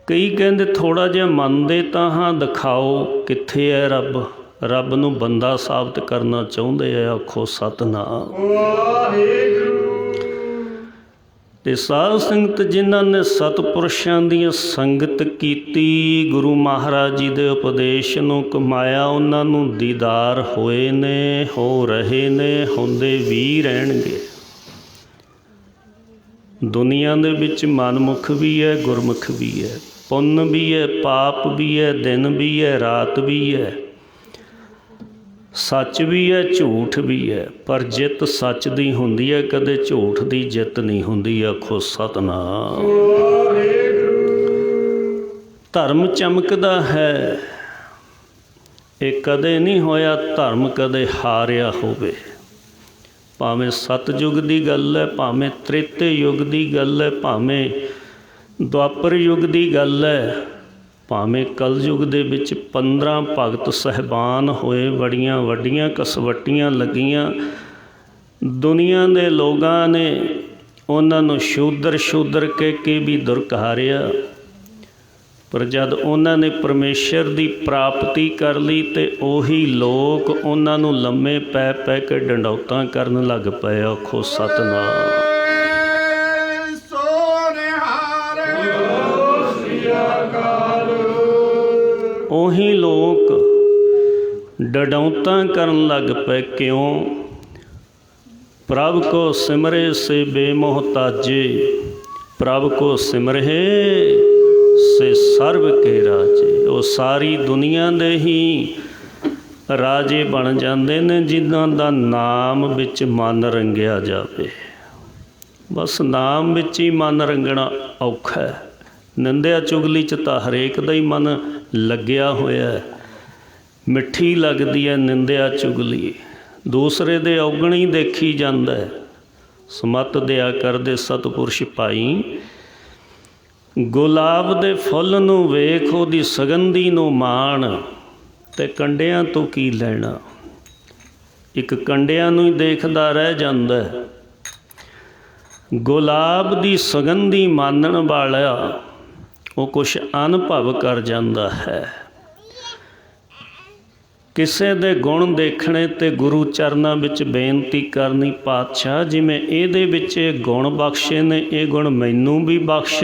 ਕਈ ਕਹਿੰਦੇ ਥੋੜ੍ਹਾ ਜਿਹਾ ਮੰਨਦੇ ਤਾਂ ਹਾਂ, ਦਿਖਾਓ ਕਿੱਥੇ ਹੈ ਰੱਬ। ਰੱਬ ਨੂੰ ਬੰਦਾ ਸਾਬਤ ਕਰਨਾ ਚਾਹੁੰਦੇ ਆ, ਆਖੋ ਸਤਿਨਾਮ ਵਾਹਿਗੁਰੂ। ਤੇ ਸਾਧ ਸੰਗਤ ਜਿਨ੍ਹਾਂ ਨੇ ਸਤਿਪੁਰਸ਼ਾਂ ਦੀਆਂ ਸੰਗਤ ਕੀਤੀ, ਗੁਰੂ ਮਹਾਰਾਜ ਜੀ ਦੇ ਉਪਦੇਸ਼ ਨੂੰ ਕਮਾਇਆ, ਉਹਨਾਂ ਨੂੰ ਦੀਦਾਰ ਹੋਏ ਨੇ, ਹੋ ਰਹੇ ਨੇ, ਹੁੰਦੇ ਵੀ ਰਹਿਣਗੇ। ਦੁਨੀਆ ਦੇ ਵਿੱਚ ਮਨਮੁਖ ਵੀ ਹੈ, ਗੁਰਮੁਖ ਵੀ ਹੈ, ਪੁੰਨ ਵੀ ਹੈ, ਪਾਪ ਵੀ ਹੈ, ਦਿਨ ਵੀ ਹੈ, ਰਾਤ ਵੀ ਹੈ, ਸੱਚ ਵੀ ਹੈ, ਝੂਠ ਵੀ ਹੈ, ਪਰ ਜਿੱਤ ਸੱਚ ਦੀ ਹੁੰਦੀ ਹੈ, ਕਦੇ ਝੂਠ ਦੀ ਜਿੱਤ ਨਹੀਂ ਹੁੰਦੀ। ਆਖੋ ਸਤਿਨਾਮ। ਧਰਮ ਚਮਕਦਾ ਹੈ, ਇਹ ਕਦੇ ਨਹੀਂ ਹੋਇਆ ਧਰਮ ਕਦੇ ਹਾਰਿਆ ਹੋਵੇ। ਭਾਵੇਂ ਸਤਯੁਗ ਦੀ ਗੱਲ ਹੈ, ਭਾਵੇਂ ਤ੍ਰੇਤੇ ਯੁੱਗ ਦੀ ਗੱਲ ਹੈ, ਭਾਵੇਂ ਦੁਆਪਰ ਯੁੱਗ ਦੀ ਗੱਲ ਹੈ, ਭਾਵੇਂ ਕਲਯੁੱਗ ਦੇ ਵਿੱਚ 15 ਭਗਤ ਸਾਹਿਬਾਨ ਹੋਏ, ਬੜੀਆਂ ਵੱਡੀਆਂ ਕਸਵੱਟੀਆਂ ਲੱਗੀਆਂ। ਦੁਨੀਆ ਦੇ ਲੋਕਾਂ ਨੇ ਉਹਨਾਂ ਨੂੰ ਸ਼ੂਦਰ ਸ਼ੂਦਰ ਕਹਿ ਕੇ ਵੀ ਦੁਰਕਾਰਿਆ, ਪਰ ਜਦ ਉਹਨਾਂ ਨੇ ਪਰਮੇਸ਼ਰ ਦੀ ਪ੍ਰਾਪਤੀ ਕਰ ਲਈ ਤੇ ਉਹੀ ਲੋਕ ਉਹਨਾਂ ਨੂੰ ਲੰਮੇ ਪੈ ਪੈ ਕੇ ਡੰਡੌਤਾਂ ਕਰਨ ਲੱਗ ਪਏ। ਆਖੋ ਸਤਿਨਾਮ। ਉਹੀ ਲੋਕ ਡਡੌਤਾਂ ਕਰਨ ਲੱਗ ਪਏ। ਕਿਉਂ? ਪ੍ਰਭ ਕੋ ਸਿਮਰੇ ਸੇ ਬੇਮੋਹਤਾਜੇ, ਪ੍ਰਭ ਕੋ ਸਿਮਰੇ ਸੇ ਸਰਬ ਕੇ ਰਾਜੇ। ਉਹ ਸਾਰੀ ਦੁਨੀਆ ਦੇ ਹੀ ਰਾਜੇ ਬਣ ਜਾਂਦੇ ਨੇ ਜਿਨ੍ਹਾਂ ਦਾ ਨਾਮ ਵਿੱਚ ਮਨ ਰੰਗਿਆ ਜਾਵੇ। ਬਸ ਨਾਮ ਵਿੱਚ ਹੀ ਮਨ ਰੰਗਣਾ ਔਖਾ ਹੈ। ਨਿੰਦਿਆ ਚੁਗਲੀ 'ਚ ਤਾਂ ਹਰੇਕ ਦਾ ਹੀ ਮਨ ਲੱਗਿਆ ਹੋਇਆ। ਮਿੱਠੀ ਲੱਗਦੀ ਹੈ ਨਿੰਦਿਆ ਚੁਗਲੀ, ਦੂਸਰੇ ਦੇ ਔਗਣੀ ਦੇਖੀ ਜਾਂਦਾ। ਸਮੱਤ ਦਿਆ ਕਰਦੇ ਸਤਿਪੁਰਸ਼ ਭਾਈ, ਗੁਲਾਬ ਦੇ ਫੁੱਲ ਨੂੰ ਵੇਖ, ਉਹਦੀ ਸੁਗੰਧੀ ਨੂੰ ਮਾਣ, ਤੇ ਕੰਡਿਆਂ ਤੋਂ ਕੀ ਲੈਣਾ। ਇੱਕ ਕੰਡਿਆਂ ਨੂੰ ਹੀ ਦੇਖਦਾ ਰਹਿ ਜਾਂਦਾ। ਗੁਲਾਬ ਦੀ ਸੁਗੰਧੀ ਮਾਨਣ ਵਾਲਾ ਉਹ ਕੁਛ ਅਨੁਭਵ ਕਰ ਜਾਂਦਾ ਹੈ। ਕਿਸੇ ਦੇ ਗੁਣ ਦੇਖਣੇ ਤੇ ਗੁਰੂ ਚਰਨਾਂ ਵਿੱਚ ਬੇਨਤੀ ਕਰਨੀ, ਪਾਤਸ਼ਾਹ ਜਿਵੇਂ ਇਹਦੇ ਵਿੱਚ ਇਹ ਗੁਣ ਬਖਸ਼ੇ ਨੇ, ਇਹ ਗੁਣ ਮੈਨੂੰ ਵੀ ਬਖਸ਼।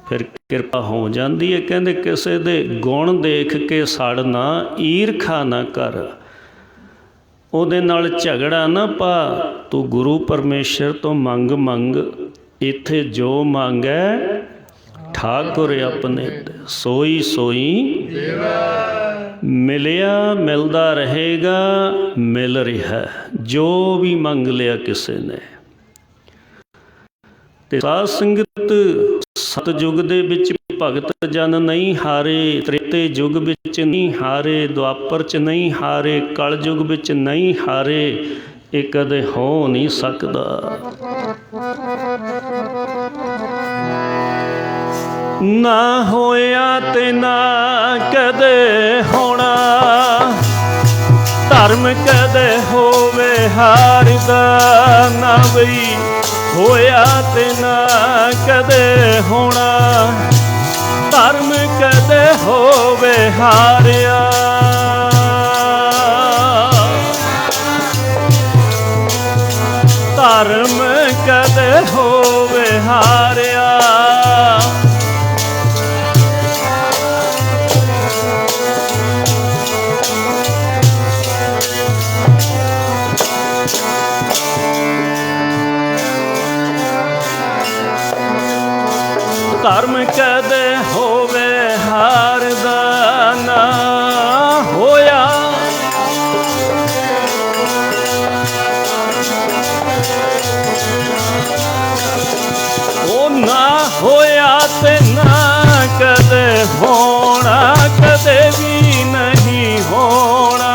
ਫਿਰ ਕਿਰਪਾ ਹੋ ਜਾਂਦੀ ਹੈ। ਕਹਿੰਦੇ ਕਿਸੇ ਦੇ ਗੁਣ ਦੇਖ ਕੇ ਸੜਨਾ, ਈਰਖਾ ਨਾ ਕਰ, ਉਹਦੇ ਨਾਲ ਝਗੜਾ ਨਾ ਪਾ। ਤੂੰ ਗੁਰੂ ਪਰਮੇਸ਼ਰ ਤੋਂ ਮੰਗ ਮੰਗ, ਇੱਥੇ ਜੋ ਮੰਗੈ ਠਾਕੁਰ ਆਪਣੇ, ਸੋਈ ਸੋਈ ਮਿਲਿਆ ਮਿਲਦਾ ਰਹੇਗਾ, ਮਿਲ ਰਿਹਾ ਜੋ ਵੀ ਮੰਗ ਲਿਆ ਕਿਸੇ ਨੇ। ਤੇ ਸਾਧ ਸੰਗਤ ਸਤਯੁਗ ਦੇ ਵਿੱਚ ਭਗਤ ਜਨ ਨਹੀਂ ਹਾਰੇ, ਤ੍ਰੇਤੇ ਯੁੱਗ ਵਿੱਚ ਨਹੀਂ ਹਾਰੇ, ਦੁਆਪਰ 'ਚ ਨਹੀਂ ਹਾਰੇ, ਕਲਯੁੱਗ ਵਿੱਚ ਨਹੀਂ ਹਾਰੇ। ਇਹ ਕਦੇ ਹੋ ਨਹੀਂ ਸਕਦਾ। ਨਾ ਹੋਇਆ ਤੇ ਨਾ ਕਦੇ ਹੋਣਾ, ਧਰਮ ਕਦੇ ਹੋਵੇ ਹਾਰਦਾ ਨਾ। ਬਈ ਹੋਇਆ ਤੇ ਨਾ ਕਦੇ ਹੋਣਾ, ਧਰਮ ਕਦੇ ਹੋਵੇ ਹਾਰਿਆ। ਧਰਮ ਕਦੇ ਹੋਵੇ ਹਾਰਿਆ। कदे होवे हारदा ना होया, ओ ना होया ते ना कदे होना, कदे भी नहीं होना।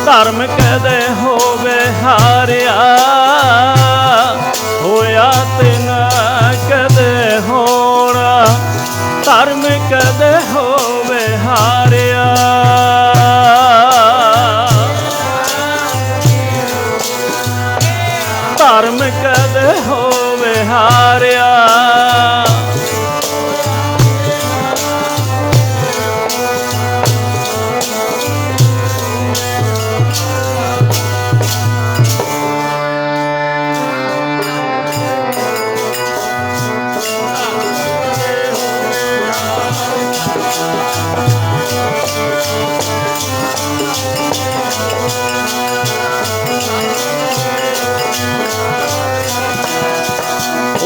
धर्म कदे होवे हारिया, होया ते ना कदे होना। धर्म कदे होवे हारिया, धर्म कदे होवे हारिया।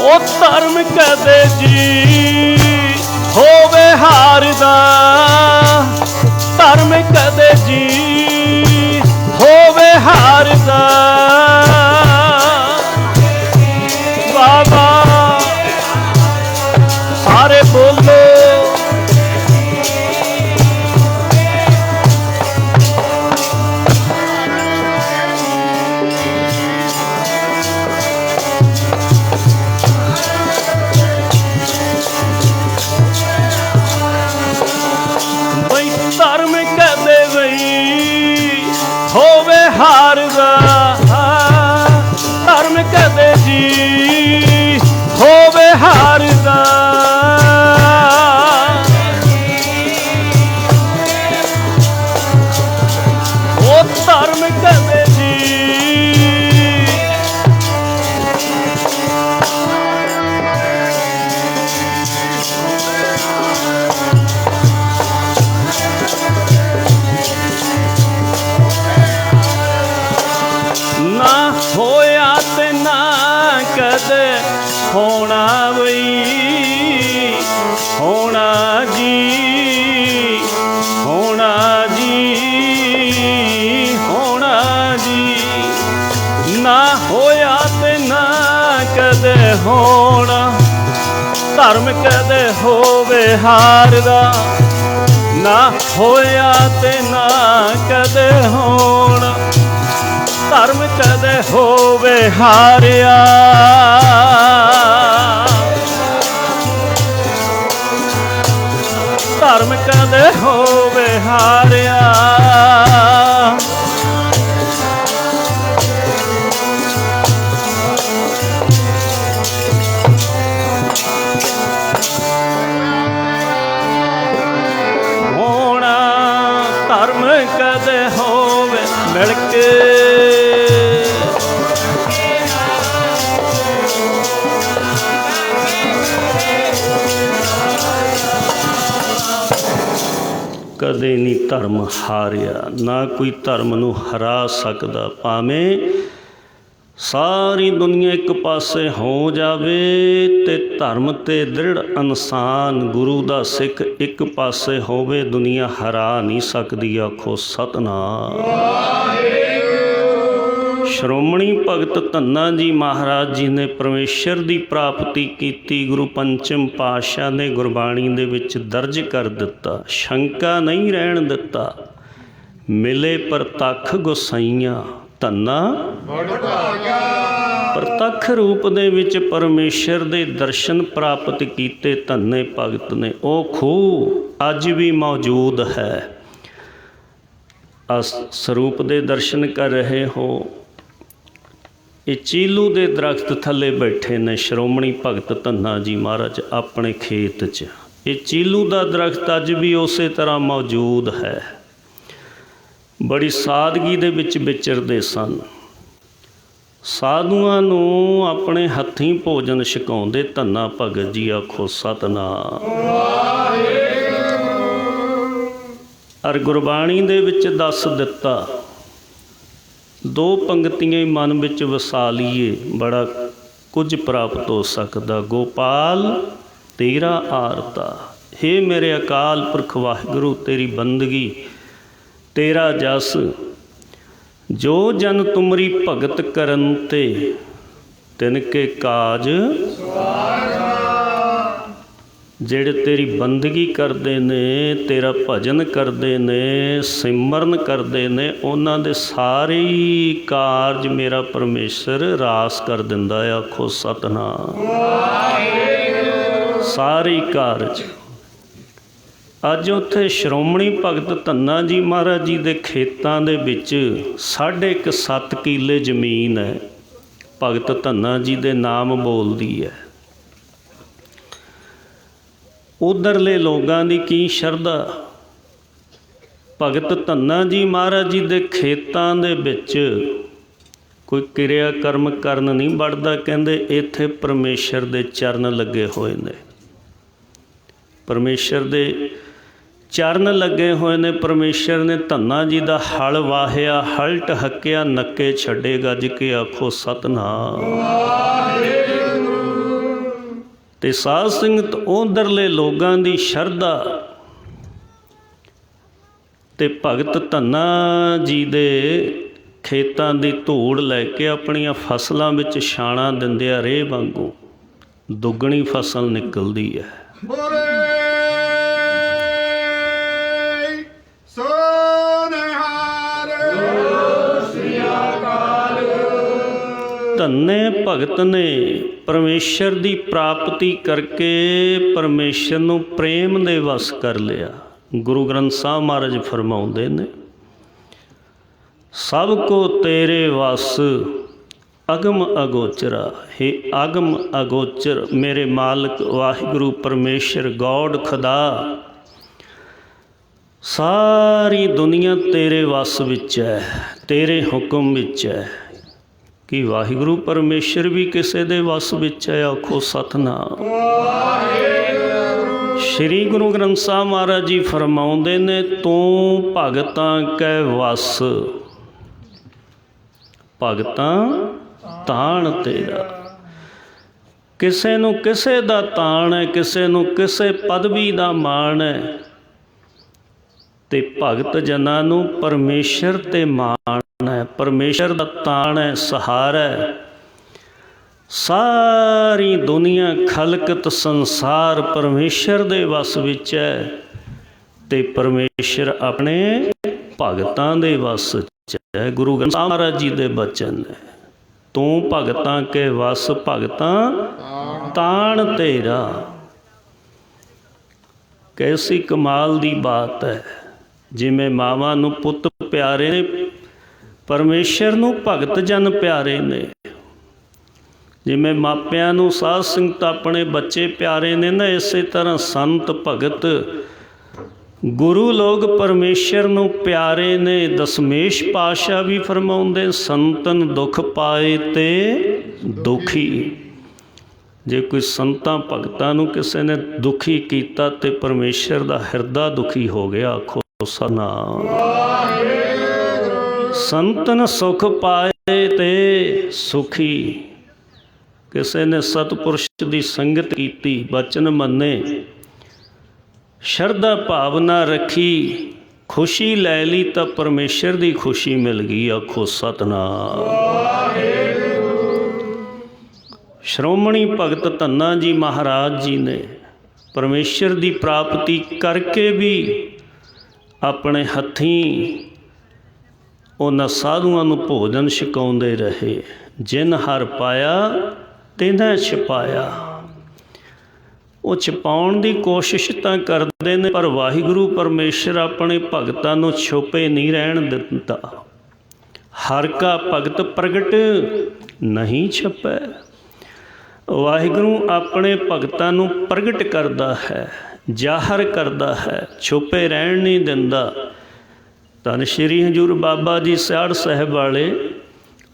ओ धर्म कदे जी होवे हारदा, धर्म कदे जी होवे हारदा। बाबा सारे बोलो, धर्म कदे बई होवे हारदा, धर्म कदे जी होवे हारदा। ओ धर्म कदे जी ना होया ते ना कदे होना बई, होना जी, होना जी, होना जी। ना होया ते ना कदे होना, धर्म कदे होवे हारदा। ना होया ते ना कदे होना, धर्म कदे होवे हारिया। धर्म कदे होवे हारिया। होना धर्म कदे होवे मिल के, कदे नहीं धर्म हारिया। ना कोई धर्म नूं हरा सकदा, भावें सारी दुनिया एक पासे हो जावे ते धर्म ते दृढ़ इंसान गुरु दा सिख एक पासे होवे, दुनिया हरा नहीं सकदी। आखो सतनाम। श्रोमणी भगत धन्ना जी महाराज जी ने परमेश्वर की प्राप्ति की, गुरु पंचम पातशाह ने गुरबाणी दे विच दर्ज कर दिता, शंका नहीं रहन दिता। मिले प्रतख गोसाइयां धन्ना प्रतख रूप दे विच परमेश्वर दे दर्शन प्राप्त कीते धन्ने भगत ने। ओ खूह अज भी मौजूद है। स्वरूप दे दर्शन कर रहे हो। ये चीलू दे दरख्त थले बैठे ने श्रोमणी भगत धन्ना जी महाराज अपने खेत च। ये चीलू का दरख्त अज भी उस तरह मौजूद है। बड़ी सादगी दे विच विचरदे सन। साधुआं नूं अपने हत्थीं भोजन छकाउंदे धन्ना भगत जी। आखो सतनाम। अर गुरबाणी दे विच दस दिता, दो पंक्तियां मन विच वसा लीए बड़ा कुछ प्राप्त हो सकदा। गोपाल तेरा आरता। हे मेरे अकाल पुरख वाहिगुरु तेरी बंदगी तेरा जस। जो जन तुमरी भगत करन ते तिनके काज। ਜਿਹੜੇ तेरी बंदगी करते ने तेरा भजन करते ने सिमरन करते ने उन्हां दे सारे ही कारज मेरा परमेश्वर रास कर दिंदा है। आखो सतनाम। सारे कारज। अज उत्थे श्रोमणी भगत धन्ना जी महाराज जी दे खेतां दे विच 7.5 किले जमीन है। भगत धन्ना जी दे नाम बोलदी है। उधरले लोगों की की शरधा। भगत धन्ना जी महाराज जी दे खेतां दे विच कोई क्रिया कर्म करन नहीं बढ़दा। कहंदे इत्थे परमेश्वर दे चरण लगे हुए ने। परमेश्वर दे चरण लगे हुए ने। परमेश्वर ने धन्ना जी दा हल वाहिया हल टहकिया नक्के छड्डे गज के। आखो सतनाम। ते साध संगत उधरले लोगों की शरधा ते भगत धन्ना जी दे खेतां दी धूड़ लैके अपनियां फसलों में छाणा दिंदे आ रेह वांगू दुगनी फसल निकलती है। धन्ने भगत ने परमेश्वर की प्राप्ति करके परमेश्वर नूं प्रेम दे वस कर लिया। गुरु ग्रंथ साहब महाराज फरमाउंदे ने सब को तेरे वस अगम अगोचरा। हे अगम अगोचर मेरे मालिक वाहिगुरु परमेश्वर गौड़ खुदा सारी दुनिया तेरे वस विच है तेरे हुक्म विच है। कि वाहिगुरु परमेश्वर भी किसी दे वस विच है। आखो सतनाम। श्री गुरु ग्रंथ साहब महाराज जी फरमाउंदे ने तू भगतां कै वस भगतां ताण तेरा। किसे नूं किसे दा ताण है किसे नूं किसे पदवी दा माण है ते भगत जनां नूं परमेश्वर ते माण है। परमेश्वर दा ताण है सहारा है। सारी दुनिया खलकत संसार परमेश्वर दे वस विच है ते परमेश्वर अपने भगतां दे वस च है। गुरु ग्रंथ साहब महाराज जी दे बचन है तू भगतां के वस भगतां ताण तेरा। कैसी कमाल दी बात है। जिमें मावां नूं पुत प्यारे ने परमेश्वर नूं भगत जन प्यारे ने। जिमें मापियां नूं साध संगत अपने बच्चे प्यारे ने ना इसे तरह संत भगत गुरु लोग परमेश्वर नूं प्यारे ने। दसमेश पातशाह भी फरमाउंदे संतन दुख पाए ते दुखी। जे कोई संतां भगतां नूं किसी ने दुखी कीता ते परमेश्वर दा हिरदा दुखी हो गया। आखो सतनाम। संतन सुख पाए ते सुखी। किसी ने सतपुरुष की संगत की बचन मन्ने शरधा भावना रखी खुशी लै ली तो परमेश्वर की खुशी मिल गई। आखो सतनाम। श्रोमणी भगत धन्ना जी महाराज जी ने परमेश्वर की प्राप्ति करके भी अपने हथीं उन्हां साधुआं नूं भोजन छकाउंदे रहे। जिन हर पाया तिन्हां छपाया। वो छपाउण दी कोशिश तां करदे ने पर वाहिगुरु परमेश्वर अपने भगतां नूं छुपे नहीं रहण दिंदा। हर का भगत प्रगट नहीं छपै। वाहिगुरु अपने भगतां नूं प्रगट करदा है जाहर करदा है छुपे रहण नहीं दिंदा। धन श्री हजूर बाबा जी सियाड़ साहब वाले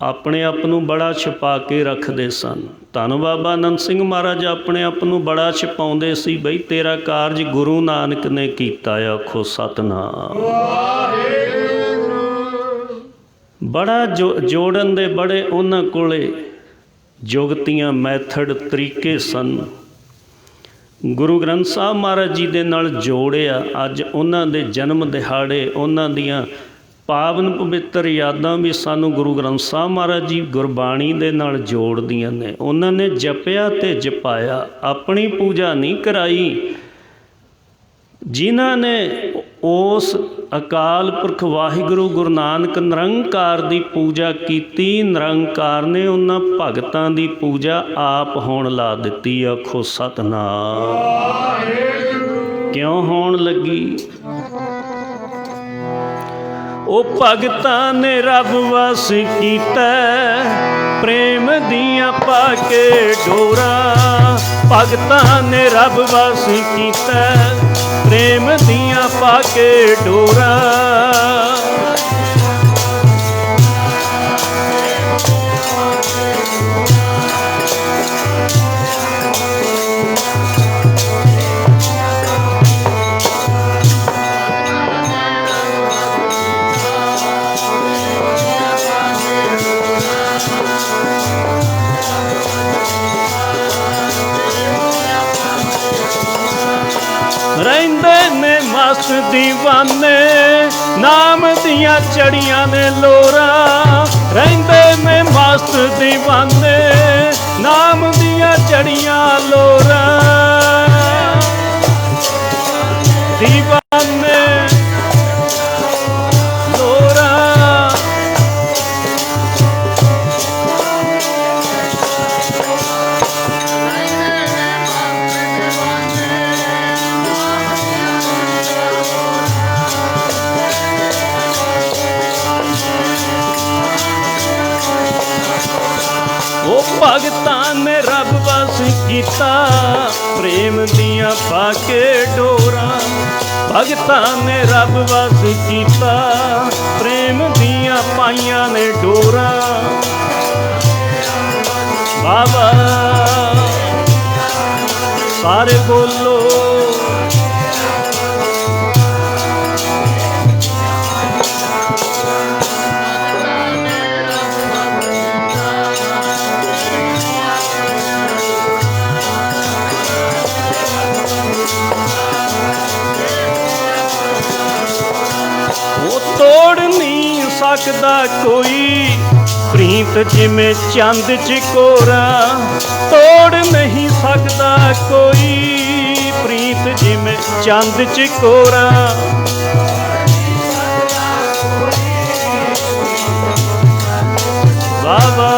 अपने आप नूं बड़ा छुपा के रखते सन। धन बाबा आनंद सिंह महाराज अपने आप नूं बड़ा छुपाउंदे सी बई तेरा कारज गुरु नानक ने कीता। आखो सतनाम। बड़ा जोड़न दे बड़े उन्हां कोले जुगतियां मैथड तरीके सन। ਗੁਰੂ ਗ੍ਰੰਥ ਸਾਹਿਬ ਮਹਾਰਾਜ ਜੀ ਦੇ ਨਾਲ ਜੋੜਿਆ। ਅੱਜ ਉਹਨਾਂ ਦੇ ਜਨਮ ਦਿਹਾੜੇ, ਉਹਨਾਂ ਦੀਆਂ ਪਾਵਨ ਪਵਿੱਤਰ ਯਾਦਾਂ ਵੀ ਸਾਨੂੰ ਗੁਰੂ ਗ੍ਰੰਥ ਸਾਹਿਬ ਮਹਾਰਾਜ ਜੀ ਗੁਰਬਾਣੀ ਦੇ ਨਾਲ ਜੋੜਦੀਆਂ ਨੇ। ਉਹਨਾਂ ਨੇ ਜਪਿਆ ਤੇ ਜਪਾਇਆ, ਆਪਣੀ ਪੂਜਾ ਨਹੀਂ ਕਰਾਈ। ਜਿਨ੍ਹਾਂ ਨੇ ਉਸ ਅਕਾਲ ਪੁਰਖ ਵਾਹਿਗੁਰੂ ਗੁਰੂ ਨਾਨਕ ਨਿਰੰਕਾਰ ਦੀ ਪੂਜਾ ਕੀਤੀ, ਨਿਰੰਕਾਰ ਨੇ ਉਹਨਾਂ ਭਗਤਾਂ ਦੀ ਪੂਜਾ ਆਪ ਹੋਣ ਲਾ ਦਿੱਤੀ। ਆਖੋ ਸਤਿਨਾਮ। ਕਿਉਂ ਹੋਣ ਲੱਗੀ? ਉਹ ਭਗਤਾਂ ਨੇ ਰੱਬ ਵਸ ਕੀਤਾ, ਪ੍ਰੇਮ ਦੀਆਂ ਪਾ ਕੇ ਡੋਰਾਂ। ਭਗਤਾਂ ਨੇ ਰੱਬ ਵਸ ਕੀਤਾ, ਪ੍ਰੇਮ ਦੀਆਂ ਪਾ ਕੇ ਡੋਰਾਂ। ਰਹਿੰਦੇ ਨੇ ਮਸਤ ਦੀਵਾਨੇ, ਨਾਮ ਦੀਆਂ ਚੜੀਆਂ ਨੇ ਲੋਰਾਂ। ਰਹਿੰਦੇ ਨੇ ਮਸਤ ਦੀਵਾਨੇ, ਨਾਮ ਦੀਆਂ ਚੜੀਆਂ ਲੋਰਾਂ। ਦੀਵਾਨੇ ਲੋਰਾਂ, ਉਹ ਭਗਤਾਂ ਨੇ ਰੱਬ ਵਸ ਕੀਤਾ, ਪ੍ਰੇਮ ਦੀਆਂ ਪਾ ਕੇ ਡੋਰਾਂ। ਭਗਤਾਂ ਨੇ ਰੱਬ ਵਸ ਕੀਤਾ, ਪ੍ਰੇਮ ਦੀਆਂ ਪਾਈਆਂ ਨੇ ਡੋਰਾਂ। ਬਾਬਾ ਸਾਰੇ ਬੋਲੋ, ਤੋੜ ਨਹੀਂ ਸਕਦਾ ਕੋਈ ਪ੍ਰੀਤ ਜਿਵੇਂ ਚੰਦ ਚਕੋਰਾ। ਤੋੜ ਨਹੀਂ ਸਕਦਾ ਕੋਈ ਪ੍ਰੀਤ ਜਿਵੇਂ ਚੰਦ ਚਕੋਰਾ। ਬਾਬਾ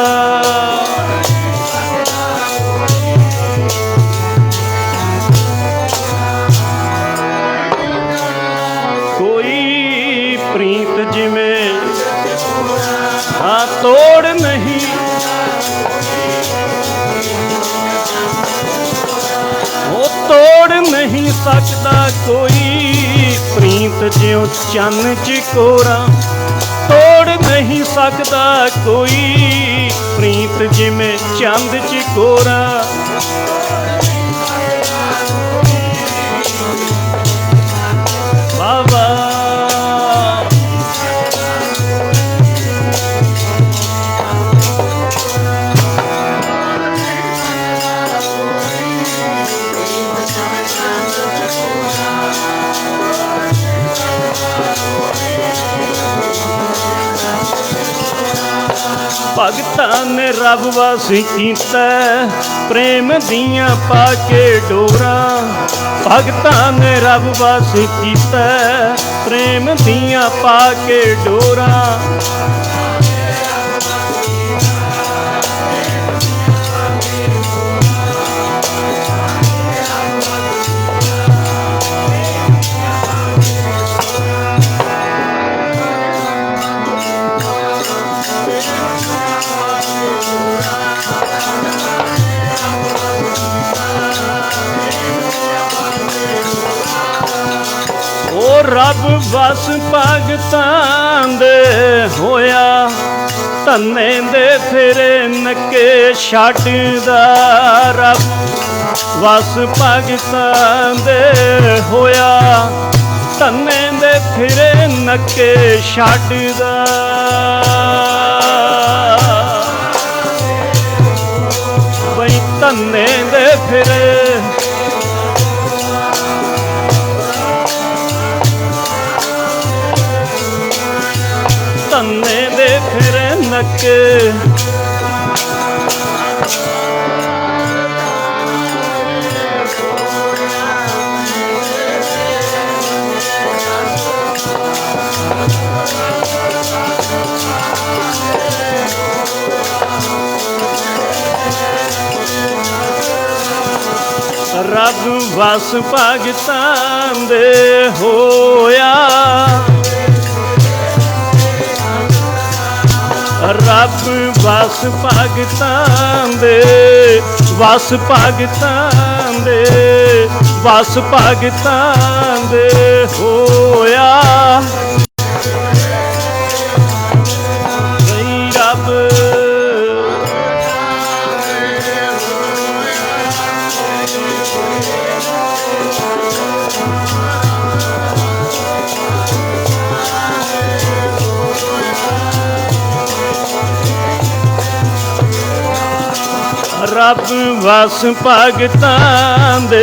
ਪ੍ਰੀਤ ਜਿਵੇਂ ਹਾਂ ਤੋੜ ਨਹੀਂ, ਉਹ ਤੋੜ ਨਹੀਂ ਸਕਦਾ ਕੋਈ ਪ੍ਰੀਤ ਜਿਉਂ ਚੰਨ ਚਕੋਰਾ। ਤੋੜ ਨਹੀਂ ਸਕਦਾ ਕੋਈ ਪ੍ਰੀਤ ਜਿਵੇਂ ਚੰਦ ਚਕੋਰਾ। ਬਾਬਾ ਭਗਤਾਂ ਨੇ ਰੱਬ ਵਸ ਕੀਤਾ, ਪ੍ਰੇਮ ਦੀਆਂ ਪਾ ਕੇ ਡੋਰਾਂ। ਭਗਤਾਂ ਨੇ ਰੱਬ ਵਸ ਕੀਤਾ, ਪ੍ਰੇਮ ਦੀਆਂ ਪਾ ਕੇ ਡੋਰਾਂ। ਰੱਬ ਵਸ ਭਗਤਾਂ ਦੇ ਹੋਇਆ, ਧੰਨੇ ਦੇ ਫਿਰੇ ਨੱਕੇ ਛੱਡਦਾ। ਰੱਬ ਵਸ ਭਗਤਾਂ ਦੇ ਹੋਇਆ, ਧੰਨੇ ਦੇ ਫਿਰੇ ਨੱਕੇ ਛੱਡਦਾ। ਬਈ ਧੰਨੇ ਦੇ ਫਿਰੇ रब वस भगतां दे होया, रब वस भगतां दे, वस भगतां दे, वस भगतां दे होया। रब रब वस भगतां दे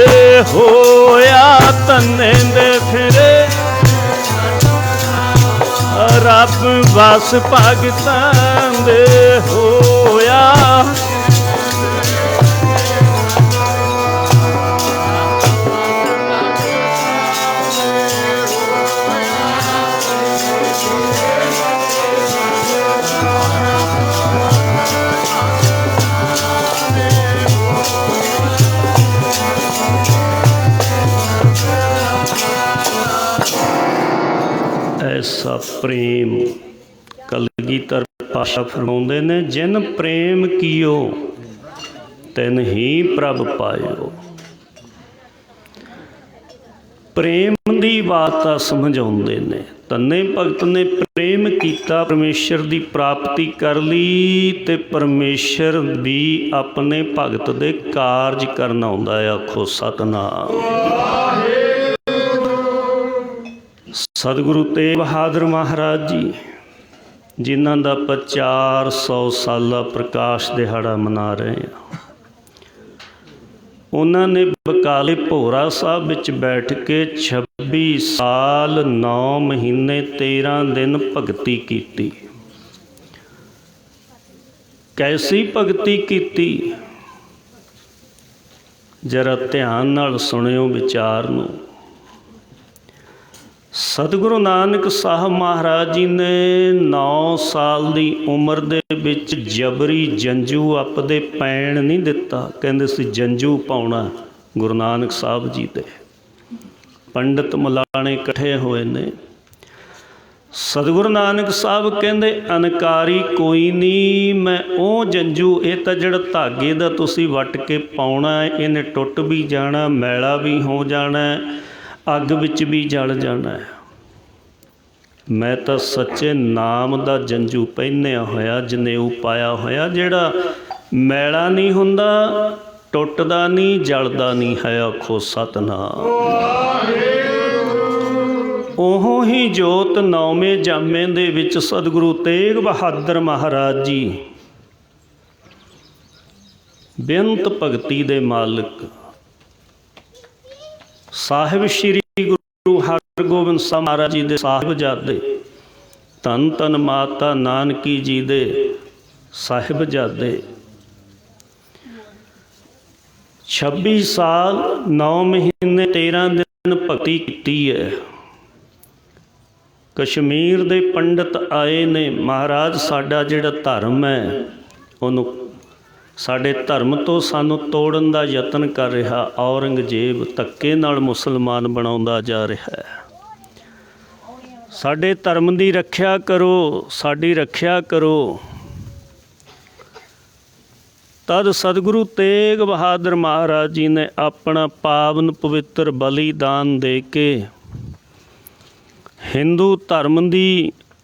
होया, तन्ने दे फिरे रब वस भगतां दे होया। ऐसा प्रेम कलगीधर पातशाह फरमाउंदे ने, जिन प्रेम कियो तिन ही प्रभ पायो। प्रेम की बात समझाउंदे ने, तन्ने भगत ने प्रेम किया, परमेश्वर की प्राप्ति कर ली, ते परमेश्वर भी अपने भगत दे कारज करना आउंदा है। आखो सतनाम। सतगुरु तेग बहादुर महाराज जी, जिन्हां दा 400 साला प्रकाश दिहाड़ा मना रहे हैं, उन्होंने बकाले भोरा साहब विच बैठ के 26 साल 9 महीने 13 दिन भगती की। कैसी भगती की, जरा ध्यान नाल सुनियो विचार नूं। सतगुरु नानक साहब महाराज जी ने 9 साल की उम्र दे विच जबरी जंजू आपदे पैण नहीं दिता। कहंदे सी जंजू पाउणा। गुरु नानक साहब जी दे पंडित मलाणे इकट्ठे होए ने। सतगुरु नानक साहब कहंदे अनकारी कोई नहीं, मैं वो जंजू, ये तो जिहड़ा धागे दा तुसीं वट के पाउणा, इहने टुट भी जाना, मैला भी हो जाना, अग विच भी जल जाना है। मैं तो सच्चे नाम दा जंजू पहनिया होया, जनेऊ पाया होया, जिहड़ा मैला नहीं हुंदा, टुटदा नहीं, जलदा नहीं है। आखो सतनाम। ओहो ही जोत नौवें जामे दे विच सतगुरु तेग बहादुर महाराज जी बेअंत भगती दे मालिक साहिब श्री गुरु हरगोबिंद साहब महाराज जी दे साहिबजादे, धन धन माता नानकी जी दे साहिबजादे, 26 साल 9 महीने 13 दिन भगती की है। कश्मीर दे पंडित आए ने, महाराज साडा जिहड़ा धर्म है उहनूं, साडे धर्म तो सानू तोड़न दा यतन कर रहा औरंगजेब, धक्के नाल मुसलमान बनाउंदा जा रहा है। साडे धर्म दी रखिया करो, साडी रखिया करो। तद सतगुरु तेग बहादुर महाराज जी ने अपना पावन पवित्र बलिदान दे के हिंदू धर्म दी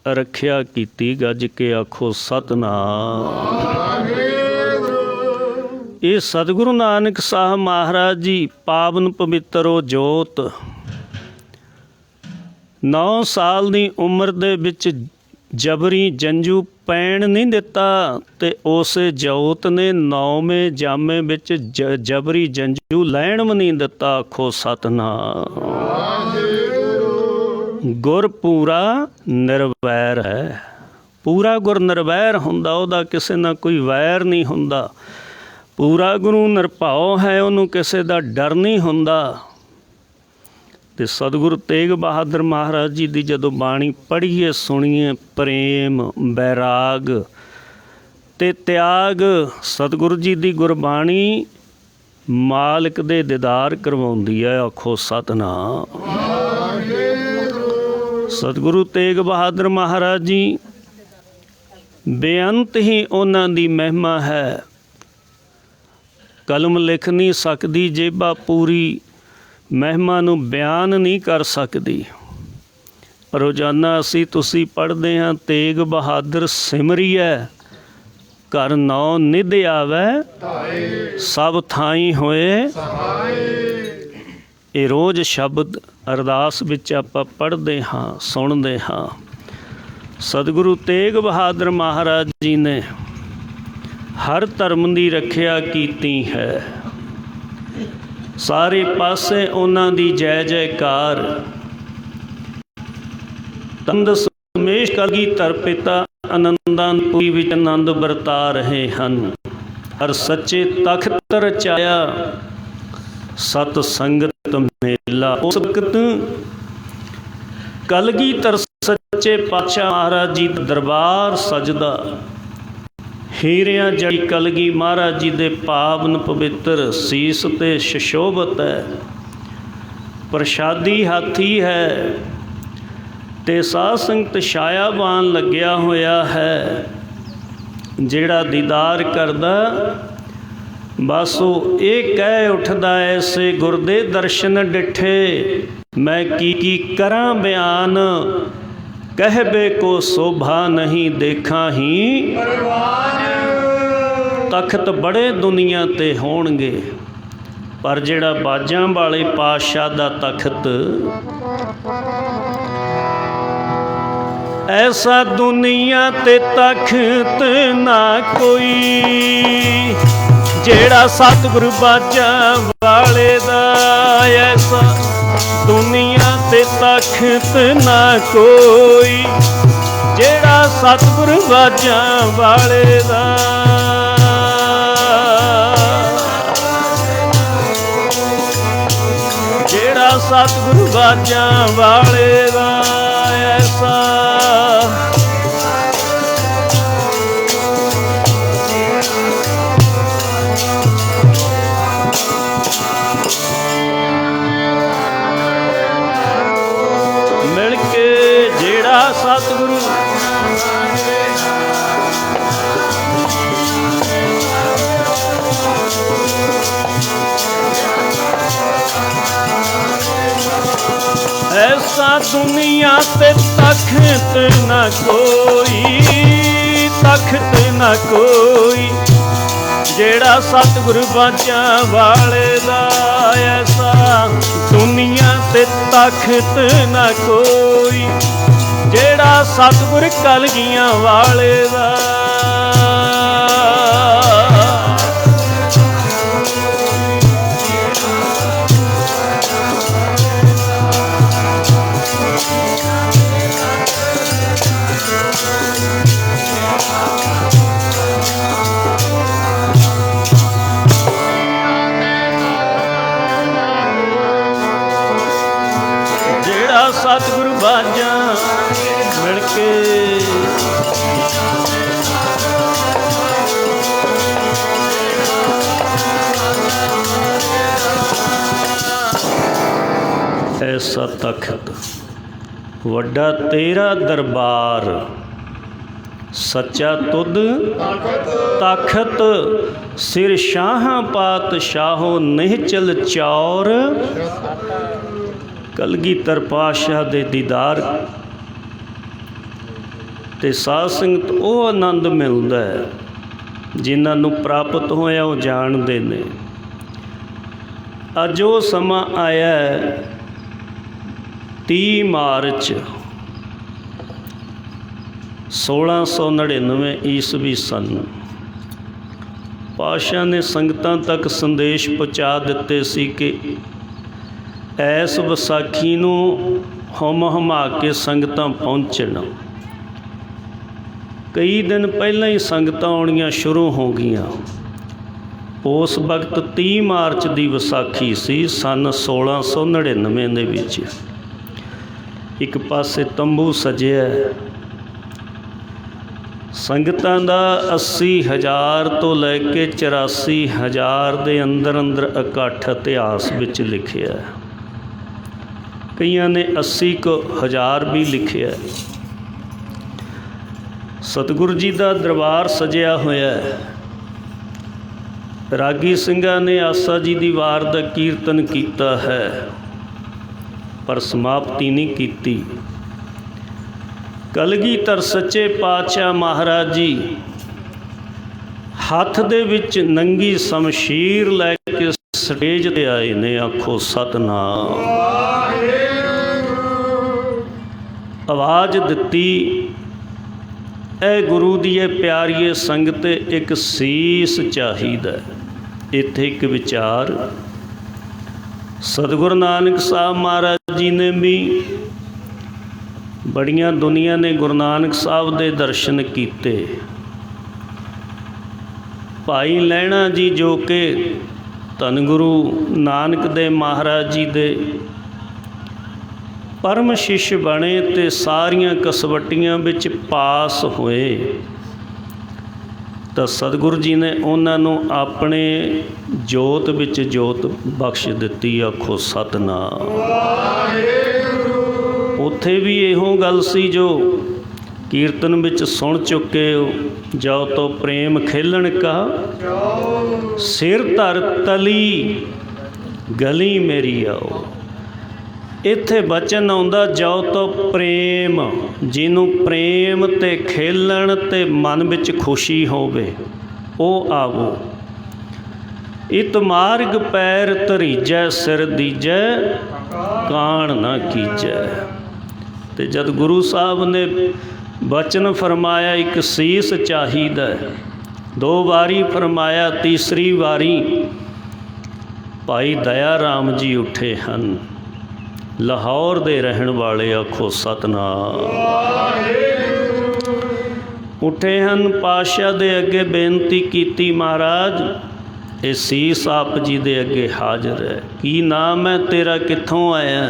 रखिया कीती। गज के आखो सतनाम। ये सतगुरु नानक साहब महाराज जी पावन पवित्र जोत 9 साल की उम्र दे विच जबरी जंजू पैण नहीं दिता, ते उस जोत ने 9वें जामे विच जबरी जंजू लैण भी नहीं दिता। आखो सतनाम। गुर पूरा निर्वैर है, पूरा गुर निर्वैर हुंदा, उहदा किसे ना कोई वैर नहीं हुंदा। पूरा गुरु निरभाओ है, उहनूं किसे दा डर नहीं हुंदा। ते सतगुरु तेग बहादुर महाराज जी की जदों बाणी पढ़ीए सुनीए, प्रेम बैराग ते त्याग, सतगुरु जी की गुरबाणी मालिक दे दीदार करवाउंदी है। आखो सतनाम। सतगुरु तेग बहादुर महाराज जी बेअंत ही उन्हां दी महिमा है। कलम लिख नहीं सकती, जेबा पूरी महिमा नूं बयान नहीं कर सकती। रोज़ाना असी तुसी पढ़ते हाँ, तेग बहादुर सिमरिए घर नौ निध आवै, सब थाई होए। ये रोज़ शब्द अरदास विच आपां पढ़ते हाँ, सुनते हाँ। सतगुरु तेग बहादुर महाराज जी ने हर धर्म की रखिया कीती है। सारे पासे उन्हां दी जय जयकार। तंद समेश कलगीधर पिता आनंदानपुरी विच आनंद वरता रहे हैं। हर सच्चे तख्त रचाया, सत संगत मेला। उस वक्त कलगीधर सच्चे पातशाह महाराज जी दरबार सजदा। हीरियां जड़ी कलगी महाराज जी दे पावन पवित्र सीस ते सुशोभत है। प्रशादी हाथी है ते साध संगत छायावान लग्या होया है। जिहड़ा दीदार करदा बस वो ये कह उठदा, ऐसे गुरदे दर्शन डिठे मैं की करां बयान। कहबे को शोभा नहीं देखा ही, तख्त बड़े दुनिया ते होणगे, पर जिहड़ा बाजां वाले पातशाह दा तख्त ऐसा दुनिया ते तख्त ना कोई। जेड़ा सतगुरु बाजां वाले दा ऐसा दुनिया ते तख्त ना कोई। जेड़ा सतगुरु बाजां वाले दा जेड़ा सतगुरु बाजां वाले दा ऐसा मिल के जेड़ा सतगुरु ऐसा दुनिया ते तख्त न कोई, तख्त न कोई। जेड़ा सतगुरु बाजां वाले दा ऐसा दुनिया ते तख्त न कोई। जेड़ा सतगुरु कलगियां वाले दा सतगुरु बाजां मिल के ऐसा तख्त वड्डा तेरा दरबार, सच्चा तुद तख्त। सिर शाहां पातशाहो निहचल चौर। कलगीधर पातशाह दे दीदार ते साध संगत वो आनंद मिलदा है जिन्हां नूं प्राप्त होया वो जाणदे ने। अज वो समा आया 30 मार्च 1699 ईस्वी सन। पातशाह ने संगतां तक संदेश पहुँचा दिते सी कि ऐस विसाखी नूं हुम हुमा के संगतां पहुँचण। कई दिन पहलां ही संगतां आउणियां शुरू हो गईयां। उस वक्त 30 मार्च की विसाखी सी सन 1699 ਦੇ ਵਿੱਚ। एक पासे तंबू सजिया, संगतां दा 80,000 तो लैके 84,000 के अंदर अंदर इकट्ठ इतिहास विच लिखिया। कईयां ने 80,000 भी लिखिया। सतगुरु जी का दरबार सजिया होया है। रागी ਸਿੰਘਾਂ ने आसा जी की वार का कीर्तन किया है, पर समाप्ति नहीं की। कलगीधर सच्चे पातशाह महाराज जी हथ दे विच नंगी शमशीर लैके स्टेज ते आए ने। आखो सतनाम। आवाज़ दिती, ए गुरु दी प्यारीए संगत, एक सीस चाहिदा। इत्थे एक विचार सतगुरु नानक साहब महाराज जी ने भी, बड़ियां दुनिया ने गुरु नानक साहब दे दर्शन किते। भाई लैणा जी जो कि धन गुरु नानक दे महाराज जी दे परम शिष्य बने ते सारियां कसवटियां विच पास होए, तो सतगुरु जी ने उन्होंने अपने जोत विच जोत बख्श दी। आखो सतनाम। उत्थे भी इहो गल सी जो कीर्तन विच सुन चुके हो, जाओ तो प्रेम खेलन का सिर धर तली गली मेरी आओ। इत्थे बचन आउंदा, जाओ तो प्रेम, जिन्हों प्रेम ते खेलन ते मन विच खुशी होवे ओ आवो। इत मार्ग पैर धरीजै सिर दीजै कान ना कीजै। ते जद गुरु साहब ने बचन फरमाया एक सीस चाहिदा, 2 वारी फरमाया, तीसरी वारी भाई दया राम जी उठे हैं, लाहौर दे रहन वाले। आखो सतनाम। उठे हैं, पातशाह दे अगे बेनती की, महाराज ये सीस आप जी दे अगे हाजिर है। की नाम है तेरा, कित्थों आया?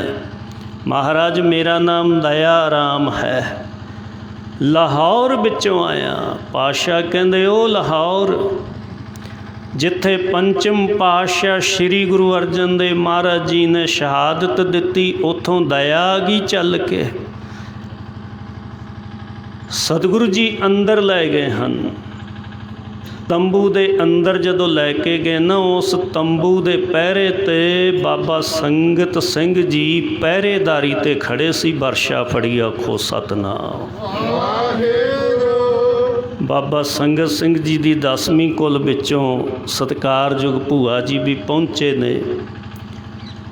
महाराज मेरा नाम दया राम है, लाहौर विचों आया। पातशाह कहंदे ओ लाहौर जिथे पंचम पातशाह श्री गुरु अर्जन देव महाराज जी ने शहादत दी, उतों दया आ गई चल के। सतगुरु जी अंदर लै गए हैं। तंबू दे अंदर जदों लैके गए ना, उस तंबू दे पहरे ते बाबा संगत सिंह जी पहरेदारी ते खड़े सी, बरछा फड़ी। आखो सतनाम। बाबा संगत सिंह जी की 10वीं कुल विचों सत्कारयोग भूआ जी भी पहुँचे ने।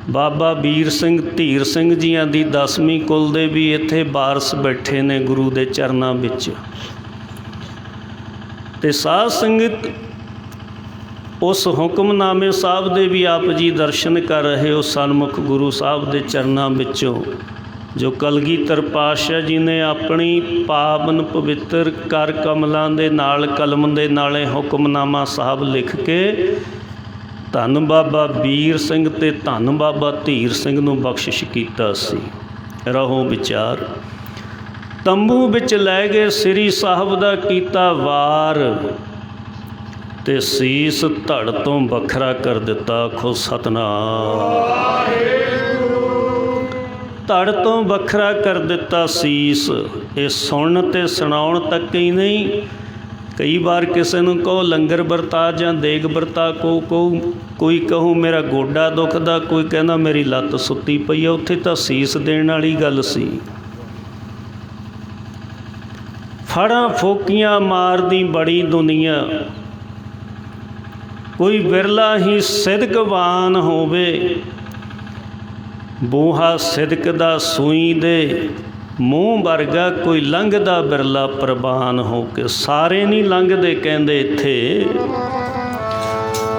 बाबा वीर सिंह धीर सिंह जियां की 10वीं कुल दे भी इत्थे वारस बैठे ने गुरु दे चरनां विच। ते साध संगत उस हुक्मनामे साहब दे भी आप जी दर्शन कर रहे हो। सन्मुख गुरु साहब दे चरनां विचों जो कलगीधर पातशाह जी ने अपनी पावन पवित्र कर कमलों के नाल कलम के नाले हुक्मनामा साहब लिख के धन बाबा वीर सिंह ते धन बाबा धीर सिंह नूं बख्शिश कीता सी। रहो विचार। तंबू विच लै गए, श्री साहब दा कीता वार ते सीस धड़ तो वखरा कर दिता। आखो सतनाम। धड़ तो वखरा कर दिता सीस। ये सुन ते सुनाउण तक ही नहीं, कई बार किसी नूं कहो लंगर वरता जां देग वरता, कोई कहूँ मेरा गोडा दुखदा, कोई कहना मेरी लत्त सुत्ती पई आ। उत्थे तां सीस देण वाली गल सी। फड़ां फोकियां मारदी बड़ी दुनिया, कोई विरला ही सिदकवान होवे। बूहा सिदक दा सूई दे मूँह वर्गा, कोई लंघदा बिरला प्रवान हो के। सारे नहीं लंघदे कहंदे इत्थे,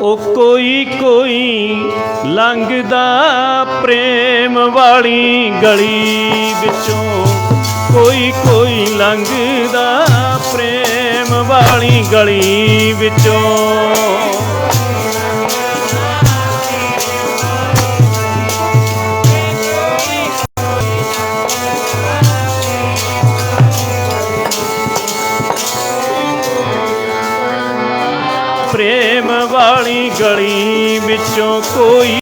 ओ कोई कोई लंघदा प्रेम वाली गली विचों, कोई कोई लंघदा ਪ੍ਰੇਮ ਵਾਲੀ ਗਲੀ ਵਿੱਚੋਂ ਪ੍ਰੇਮ ਵਾਲੀ ਗਲੀ ਵਿੱਚੋਂ ਕੋਈ